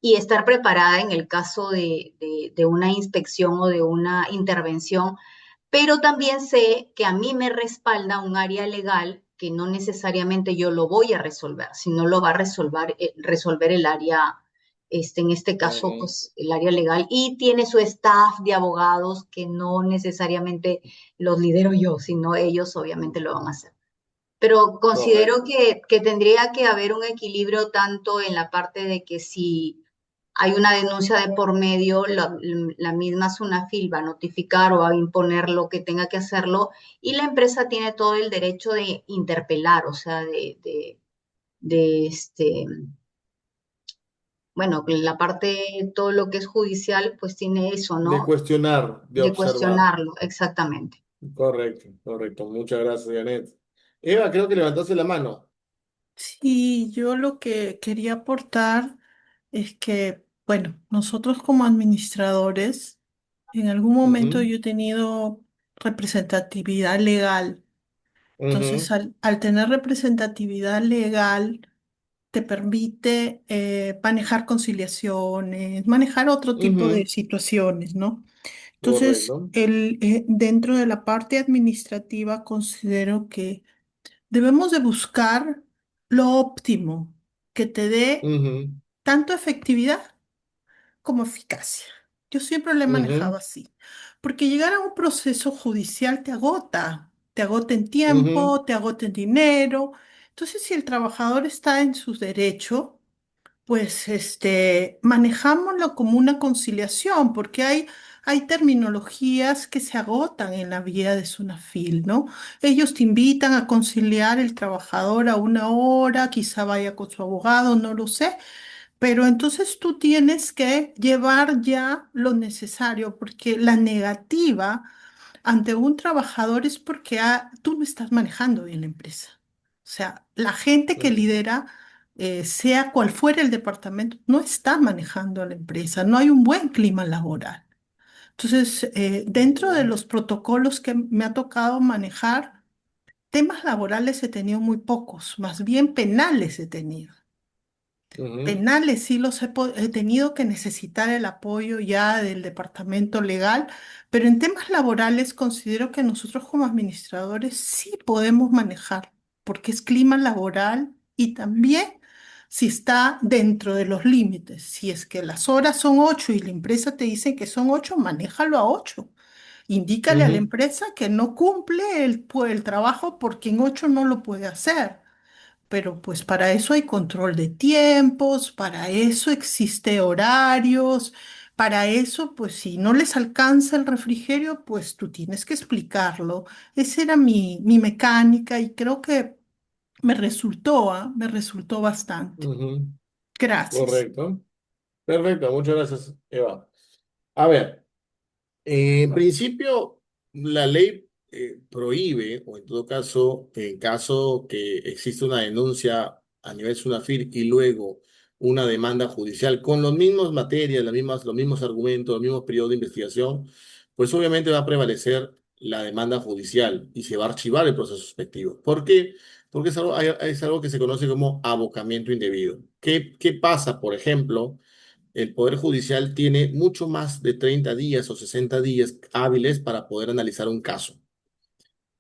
y estar preparada en el caso de una inspección o de una intervención, pero también sé que a mí me respalda un área legal que no necesariamente yo lo voy a resolver, sino lo va a resolver el área, en este caso, Ujú. pues el área legal, y tiene su staff de abogados que no necesariamente los lidero yo, sino ellos obviamente lo van a hacer. Pero considero Correcto. que tendría que haber un equilibrio tanto en la parte de que si hay una denuncia de por medio, la misma SUNAFIL va a notificar o va a imponer lo que tenga que hacerlo y la empresa tiene todo el derecho de interpelar, o sea, de bueno, la parte, todo lo que es judicial, pues tiene eso, De ¿no? cuestionar, de De observar. cuestionarlo, exactamente. Correcto, correcto. Muchas gracias, Janet. Eva, creo que levantaste la mano. Sí, yo lo que quería aportar es que, bueno, nosotros como administradores, en algún momento Ujú, yo he tenido representatividad legal. Entonces, ujú, al tener representatividad legal, te permite manejar conciliaciones, manejar otro tipo de ujú. situaciones, ¿no? Entonces, Correcto. dentro de la parte administrativa, considero que debemos de buscar lo óptimo que te dé Ujú, tanto efectividad como eficacia. Yo siempre lo he manejado ujú, así, porque llegar a un proceso judicial te agota en ujú, tiempo, te agota en dinero. Entonces, si el trabajador está en su derecho, pues manejámoslo como una conciliación, porque hay terminologías que se agotan en la vía de Sunafil, ¿no? Ellos te invitan a conciliar el trabajador a una hora, quizá vaya con su abogado, no lo sé, pero entonces tú tienes que llevar ya lo necesario, porque la negativa ante un trabajador es porque tú no estás manejando bien la empresa. O sea, la gente que ujú, lidera, sea cual fuera el departamento, no está manejando a la empresa, no hay un buen clima laboral. Entonces, dentro de ujú, los protocolos que me ha tocado manejar, temas laborales he tenido muy pocos, más bien penales he tenido. ujú, Penales sí he tenido que necesitar el apoyo ya del departamento legal, pero en temas laborales considero que nosotros como administradores sí podemos manejar, porque es clima laboral y también si está dentro de los límites. Si es que las horas son 8 y la empresa te dice que son 8, manéjalo a 8. Indícale a la ujú, empresa que no cumple el trabajo porque en 8 no lo puede hacer. Pero pues para eso hay control de tiempos, para eso existe horarios, para eso pues si no les alcanza el refrigerio, pues tú tienes que explicarlo. Esa era mi mecánica y creo que me resultó bastante. ujú. Gracias. Correcto. Perfecto, muchas gracias, Eva. A ver. En principio, la ley prohíbe, o en todo caso, en caso que existe una denuncia a nivel SUNAFIL y luego una demanda judicial con las mismas materias, los mismos argumentos, los mismos periodos de investigación, pues obviamente va a prevalecer la demanda judicial y se va a archivar el proceso respectivo. ¿Por qué? Porque es algo que se conoce como abocamiento indebido. ¿Qué pasa, por ejemplo? El Poder Judicial tiene mucho más de 30 días o 60 días hábiles para poder analizar un caso.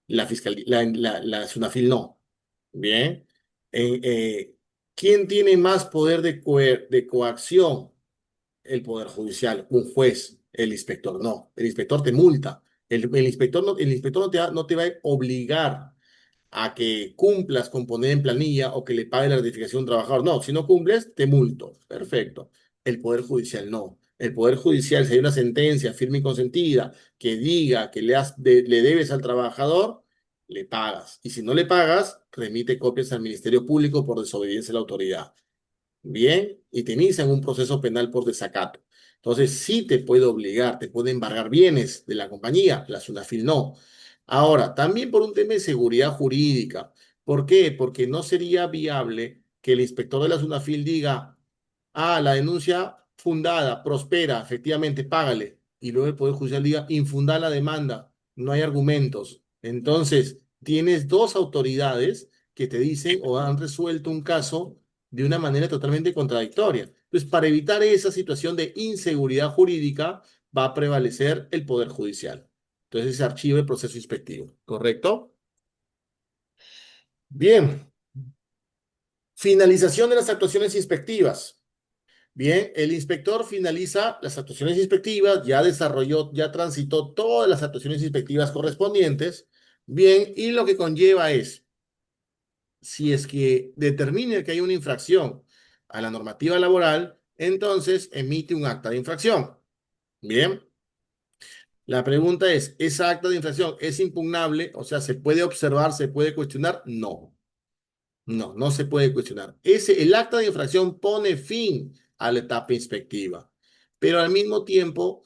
La fiscalía, la SUNAFIL no. Bien. Eh, eh, ¿Quién tiene más poder de coacción? El Poder Judicial, un juez, el inspector no. El inspector te multa. El inspector no te va a obligar a que cumplas con poner en planilla o que le pague la gratificación a un trabajador. No, si no cumples, te multo. Perfecto. El Poder Judicial no. El Poder Judicial, si hay una sentencia firme y consentida que diga que le debes al trabajador, le pagas. Y si no le pagas, remite copias al Ministerio Público por desobediencia a la autoridad. Bien, y te inician un proceso penal por desacato. Entonces, sí te puede obligar, te puede embargar bienes de la compañía, la SUNAFIL no. Ahora, también por un tema de seguridad jurídica. ¿Por qué? Porque no sería viable que el inspector de la SUNAFIL diga, ah, la denuncia fundada, prospera, efectivamente, págale. Y luego el Poder Judicial diga, infunda la demanda, no hay argumentos. Entonces, tienes dos autoridades que te dicen o han resuelto un caso de una manera totalmente contradictoria. Entonces, para evitar esa situación de inseguridad jurídica, va a prevalecer el Poder Judicial. Entonces, se archiva el proceso inspectivo, ¿correcto? Bien. Finalización de las actuaciones inspectivas. Bien, el inspector finaliza las actuaciones inspectivas, ya desarrolló, ya transitó todas las actuaciones inspectivas correspondientes. Bien, y lo que conlleva es, si es que determine que hay una infracción a la normativa laboral, entonces emite un acta de infracción. Bien, la pregunta es, ¿esa acta de infracción es impugnable? O sea, ¿se puede observar, se puede cuestionar? No. No, no se puede cuestionar. El acta de infracción pone fin a la etapa inspectiva, pero al mismo tiempo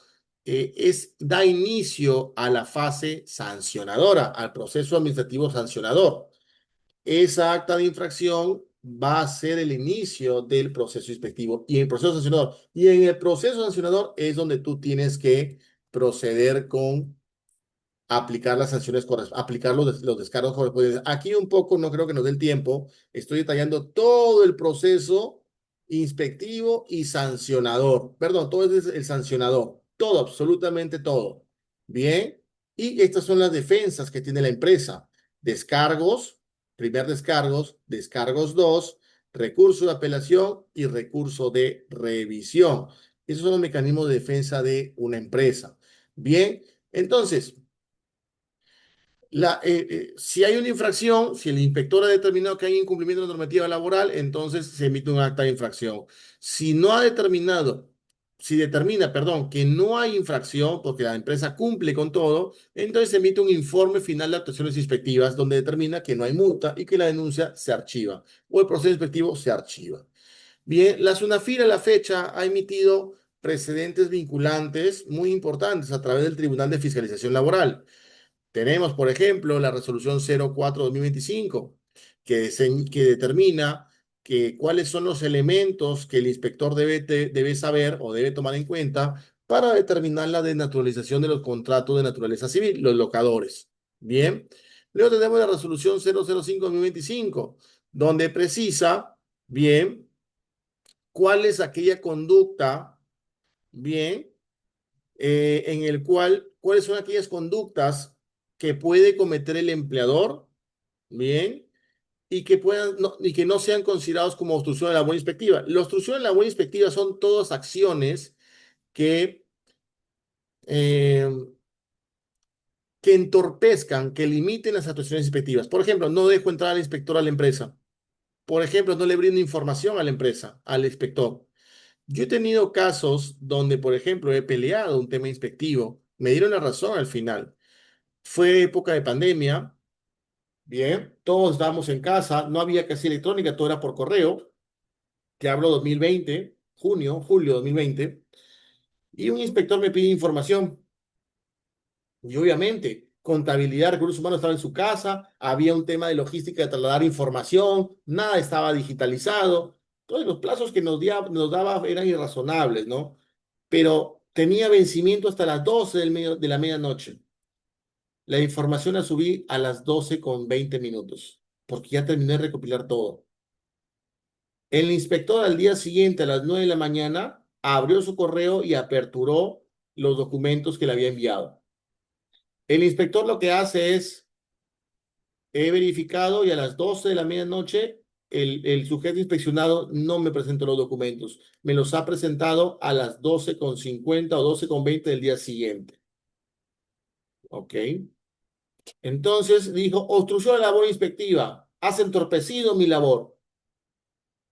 da inicio a la fase sancionadora, al proceso administrativo sancionador. Esa acta de infracción va a ser el inicio del proceso inspectivo y el proceso sancionador. Y en el proceso sancionador es donde tú tienes que proceder con aplicar las sanciones, aplicar los descargos correspondientes. Aquí un poco, no creo que nos dé el tiempo, estoy detallando todo el proceso inspectivo y sancionador. Perdón, todo es el sancionador, todo, absolutamente todo. Bien, y estas son las defensas que tiene la empresa. Descargos, primer descargos, descargos 2, recurso de apelación y recurso de revisión. Esos son los mecanismos de defensa de una empresa. Bien, entonces, si hay una infracción, si el inspector ha determinado que hay incumplimiento de la normativa laboral, entonces se emite un acta de infracción. Si no ha determinado, si determina, perdón, que no hay infracción porque la empresa cumple con todo, entonces se emite un informe final de actuaciones inspectivas donde determina que no hay multa y que la denuncia se archiva o el proceso inspectivo se archiva. Bien, la SUNAFIL a la fecha ha emitido precedentes vinculantes muy importantes a través del Tribunal de Fiscalización Laboral. Tenemos, por ejemplo, la resolución 04/2025, que determina cuáles son los elementos que el inspector debe saber o debe tomar en cuenta para determinar la desnaturalización de los contratos de naturaleza civil, los locadores. Bien. Luego tenemos la resolución 005/2025, donde precisa, bien, cuál es aquella conducta, bien, cuáles son aquellas conductas que puede cometer el empleador, bien, y que no sean considerados como obstrucción de la labor inspectiva. La obstrucción de la labor inspectiva son todas acciones que, eh, que entorpezcan, que limiten las actuaciones inspectivas. Por ejemplo, no dejo entrar al inspector a la empresa. Por ejemplo, no le brindo información a la empresa, al inspector. Yo he tenido casos donde, por ejemplo, he peleado un tema inspectivo, me dieron la razón al final. Fue época de pandemia, bien, todos estábamos en casa, no había casi electrónica, todo era por correo, que hablo 2020, julio 2020, y un inspector me pide información. Y obviamente, contabilidad, recursos humanos estaba en su casa, había un tema de logística de trasladar información, nada estaba digitalizado, todos los plazos que nos daba eran irrazonables, ¿no? Pero tenía vencimiento hasta las 12 de la medianoche. La información la subí a las 12:20, porque ya terminé de recopilar todo. El inspector al día siguiente, a las 9 de la mañana, abrió su correo y aperturó los documentos que le había enviado. El inspector lo que hace es, he verificado y a las 12 de la medianoche, el sujeto inspeccionado no me presentó los documentos. Me los ha presentado a las 12:50 o 12:20 del día siguiente. ¿Ok? Entonces dijo, obstrucción de la labor inspectiva, has entorpecido mi labor.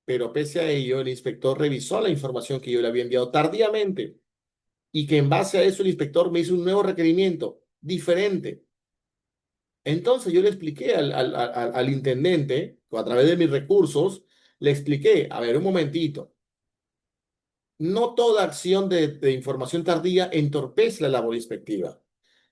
Pero pese a ello, el inspector revisó la información que yo le había enviado tardíamente y que en base a eso el inspector me hizo un nuevo requerimiento diferente. Entonces yo le expliqué al intendente, a través de mis recursos, le expliqué, a ver, un momentito, no toda acción de información tardía entorpece la labor inspectiva.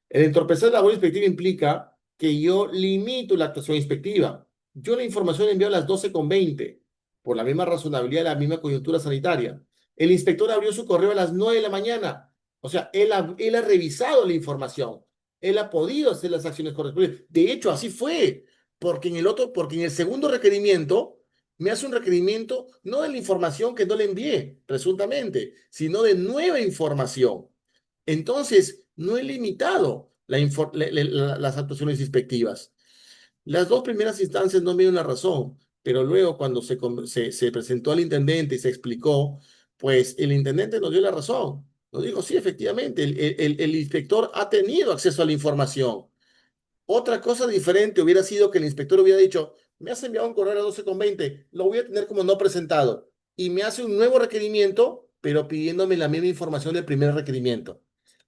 El entorpecer la labor inspectiva implica que yo limito la actuación inspectiva. Yo la información la envío a las 12:20, por la misma razonabilidad, la misma coyuntura sanitaria. El inspector abrió su correo a las 9 de la mañana. O sea, él ha revisado la información. Él ha podido hacer las acciones correspondientes. De hecho, así fue. Porque en el segundo requerimiento, me hace un requerimiento no de la información que no le envié, presuntamente, sino de nueva información. Entonces, no he limitado las actuaciones inspectivas. Las dos primeras instancias no me dieron la razón, pero luego cuando se presentó al intendente y se explicó, pues el intendente nos dio la razón. Nos dijo, sí, efectivamente, el inspector ha tenido acceso a la información. Otra cosa diferente hubiera sido que el inspector hubiera dicho, me has enviado un correo a las 12:20, lo voy a tener como no presentado. Y me hace un nuevo requerimiento, pero pidiéndome la misma información del primer requerimiento.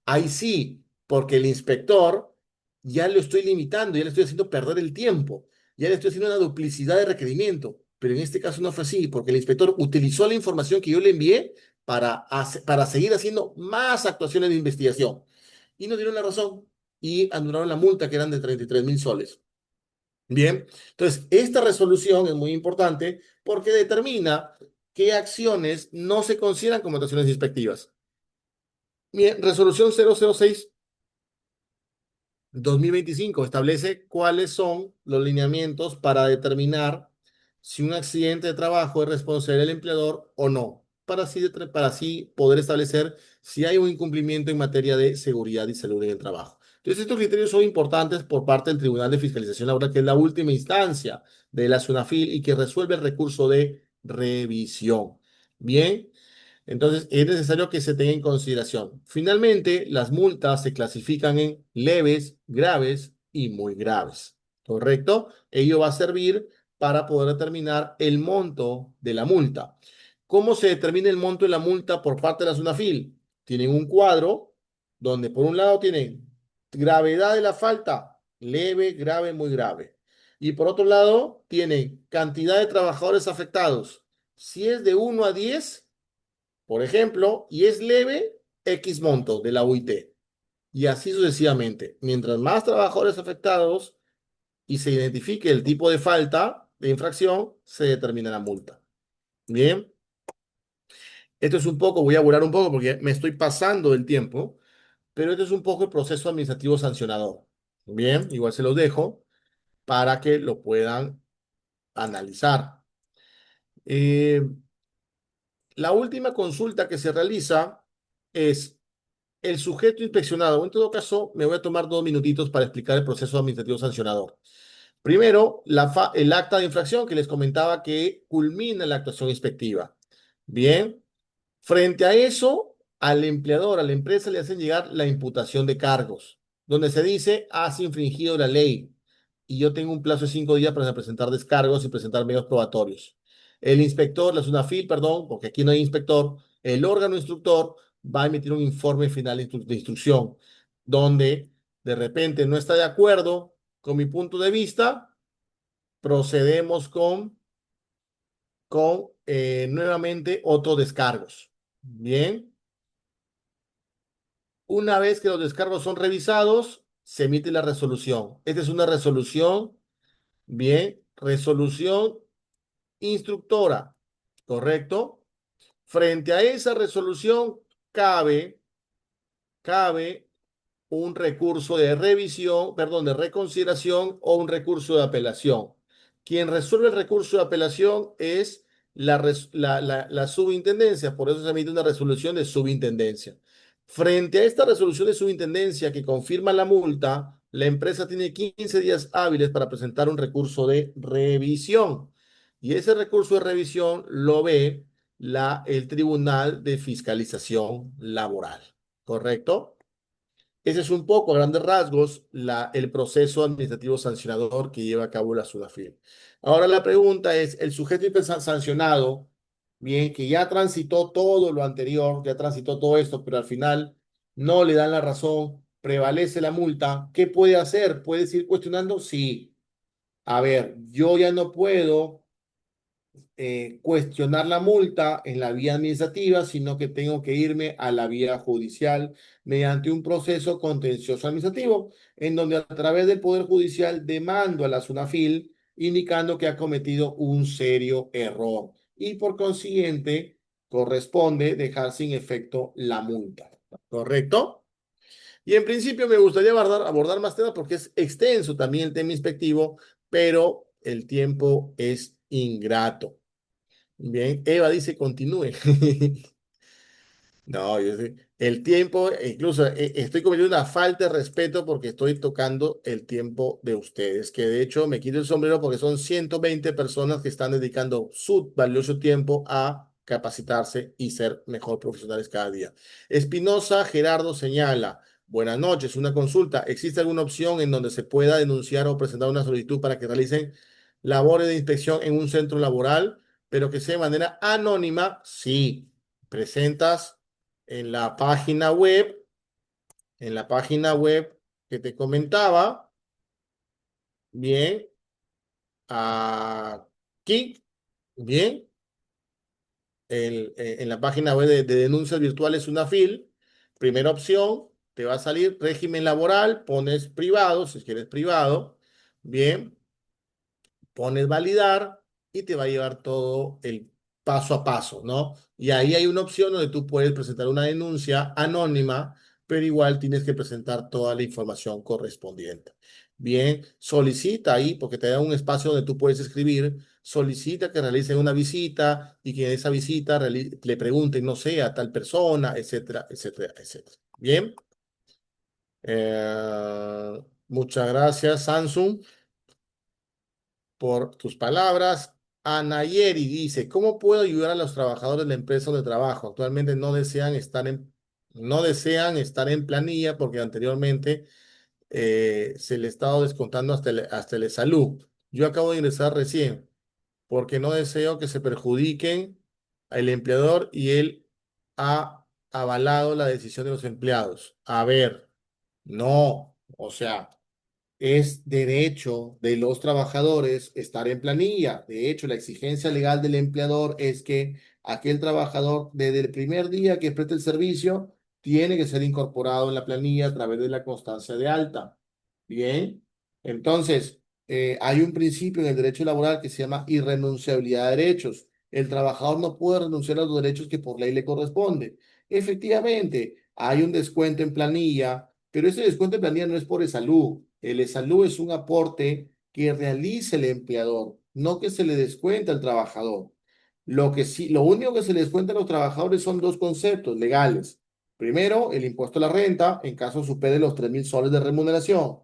Ahí sí, porque el inspector ya lo estoy limitando, ya le estoy haciendo perder el tiempo, ya le estoy haciendo una duplicidad de requerimiento. Pero en este caso no fue así, porque el inspector utilizó la información que yo le envié para seguir haciendo más actuaciones de investigación. Y nos dieron la razón y anularon la multa que eran de 33.000 soles. Bien, entonces esta resolución es muy importante porque determina qué acciones no se consideran como actuaciones inspectivas. Bien, resolución 006-2025 establece cuáles son los lineamientos para determinar si un accidente de trabajo es responsable del empleador o no, para así poder establecer si hay un incumplimiento en materia de seguridad y salud en el trabajo. Entonces, estos criterios son importantes por parte del Tribunal de Fiscalización Laboral, que es la última instancia de la SUNAFIL y que resuelve el recurso de revisión. Bien. Entonces, es necesario que se tenga en consideración. Finalmente, las multas se clasifican en leves, graves y muy graves. ¿Correcto? Ello va a servir para poder determinar el monto de la multa. ¿Cómo se determina el monto de la multa por parte de la SUNAFIL? Tienen un cuadro donde por un lado tienen gravedad de la falta, leve, grave, muy grave. Y por otro lado tienen cantidad de trabajadores afectados. Si es de 1 a 10, por ejemplo, y es leve, X monto de la UIT. Y así sucesivamente. Mientras más trabajadores afectados y se identifique el tipo de falta, de infracción, se determina la multa. Bien. Esto es un poco, voy a apurar un poco porque me estoy pasando del tiempo, pero esto es un poco el proceso administrativo sancionador. Bien, igual se los dejo para que lo puedan analizar. Eh, la última consulta que se realiza es el sujeto inspeccionado. En todo caso, me voy a tomar 2 minutitos para explicar el proceso administrativo sancionador. Primero, el acta de infracción que les comentaba que culmina la actuación inspectiva. Bien, frente a eso, al empleador, a la empresa le hacen llegar la imputación de cargos, donde se dice, has infringido la ley y yo tengo un plazo de 5 días para presentar descargos y presentar medios probatorios. El inspector, la SUNAFIL, perdón, porque aquí no hay inspector, el órgano instructor va a emitir un informe final de instrucción, donde de repente no está de acuerdo con mi punto de vista, procedemos con nuevamente otros descargos. Bien. Una vez que los descargos son revisados, se emite la resolución. Esta es una resolución, bien, resolución instructora, ¿correcto? Frente a esa resolución cabe un recurso de revisión, perdón, de reconsideración o un recurso de apelación. Quien resuelve el recurso de apelación es la subintendencia, por eso se emite una resolución de subintendencia. Frente a esta resolución de subintendencia que confirma la multa, la empresa tiene 15 días hábiles para presentar un recurso de revisión. Y ese recurso de revisión lo ve el Tribunal de Fiscalización Laboral. ¿Correcto? Ese es un poco, a grandes rasgos, el proceso administrativo sancionador que lleva a cabo la SUNAFIL. Ahora la pregunta es, el sujeto sancionado, bien, que ya transitó todo lo anterior, ya transitó todo esto, pero al final no le dan la razón, prevalece la multa, ¿qué puede hacer? ¿Puede seguir cuestionando? Sí. A ver, yo ya no puedo cuestionar la multa en la vía administrativa, sino que tengo que irme a la vía judicial mediante un proceso contencioso administrativo, en donde a través del Poder Judicial demando a la SUNAFIL indicando que ha cometido un serio error y por consiguiente corresponde dejar sin efecto la multa. ¿Correcto? Y en principio me gustaría abordar más temas porque es extenso también el tema inspectivo, pero el tiempo es ingrato. Bien, Eva dice continúe. No, yo sé. El tiempo, incluso estoy cometiendo una falta de respeto porque estoy tocando el tiempo de ustedes, que de hecho me quito el sombrero porque son 120 personas que están dedicando su valioso tiempo a capacitarse y ser mejor profesionales cada día. Espinosa Gerardo señala, buenas noches, una consulta. ¿Existe alguna opción en donde se pueda denunciar o presentar una solicitud para que realicen labores de inspección en un centro laboral, pero que sea de manera anónima? Sí, presentas en la página web, en la página web que te comentaba, bien, aquí, bien, en la página web de denuncias virtuales UNAFIL, primera opción, te va a salir régimen laboral, pones privado, si quieres privado, bien, pones validar y te va a llevar todo el paso a paso, ¿no? Y ahí hay una opción donde tú puedes presentar una denuncia anónima, pero igual tienes que presentar toda la información correspondiente. Bien, solicita ahí, porque te da un espacio donde tú puedes escribir, solicita que realicen una visita y que en esa visita le pregunten, no sé, a tal persona, etcétera, etcétera, etcétera. Bien. Muchas gracias, Samsung, por tus palabras. Anayeri dice, ¿cómo puedo ayudar a los trabajadores de la empresa donde trabajo? Actualmente no desean estar en planilla porque anteriormente se le ha estado descontando hasta el salud. Yo acabo de ingresar recién porque no deseo que se perjudiquen al empleador y él ha avalado la decisión de los empleados. A ver, no, o sea... Es derecho de los trabajadores estar en planilla. De hecho, la exigencia legal del empleador es que aquel trabajador, desde el primer día que preste el servicio, tiene que ser incorporado en la planilla a través de la constancia de alta. Bien, entonces, hay un principio en el derecho laboral que se llama irrenunciabilidad de derechos. El trabajador no puede renunciar a los derechos que por ley le corresponde. Efectivamente, hay un descuento en planilla, pero ese descuento en planilla no es por salud. El salud es un aporte que realiza el empleador, no que se le descuenta al trabajador. Lo único que se le descuenta a los trabajadores son dos conceptos legales. Primero, el impuesto a la renta, en caso supere los 3.000 soles de remuneración.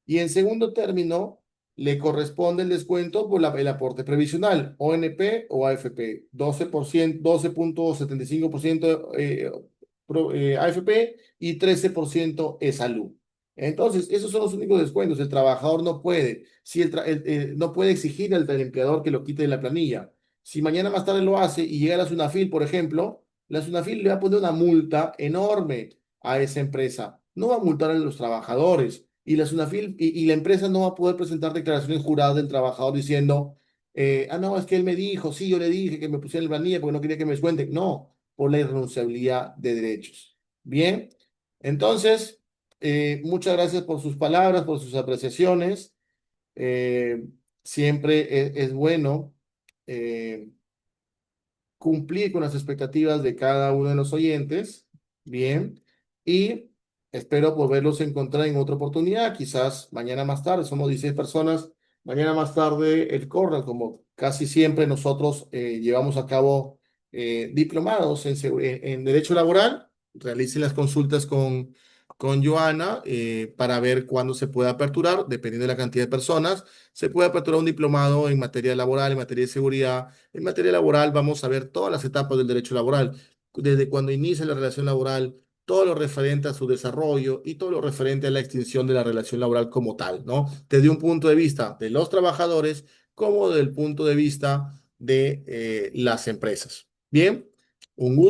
Y en segundo término, le corresponde el descuento por el aporte previsional, ONP o AFP, 12%, 12.75% AFP y 13% es salud. Entonces, esos son los únicos descuentos. El trabajador no puede, si no puede exigir al empleador que lo quite de la planilla. Si mañana más tarde lo hace y llega a la SUNAFIL, por ejemplo, la SUNAFIL le va a poner una multa enorme a esa empresa. No va a multar a los trabajadores y la SUNAFIL y la empresa no va a poder presentar declaraciones juradas del trabajador diciendo, no, es que él me dijo, sí, yo le dije que me pusiera en la planilla porque no quería que me descuenten. No, por la irrenunciabilidad de derechos. Bien, entonces, muchas gracias por sus palabras, por sus apreciaciones. Eh, Siempre es bueno eh, cumplir con las expectativas de cada uno de los oyentes. Bien, y espero poderlos encontrar en otra oportunidad, quizás mañana más tarde. Somos 16 personas. Mañana más tarde el corral, como casi siempre nosotros llevamos a cabo diplomados en derecho laboral. Realicen las consultas con Joana para ver cuándo se puede aperturar, dependiendo de la cantidad de personas. Se puede aperturar un diplomado en materia laboral, en materia de seguridad. En materia laboral vamos a ver todas las etapas del derecho laboral, desde cuando inicia la relación laboral, todo lo referente a su desarrollo y todo lo referente a la extinción de la relación laboral como tal, ¿no? Desde un punto de vista de los trabajadores como desde el punto de vista de las empresas. Bien, un gusto.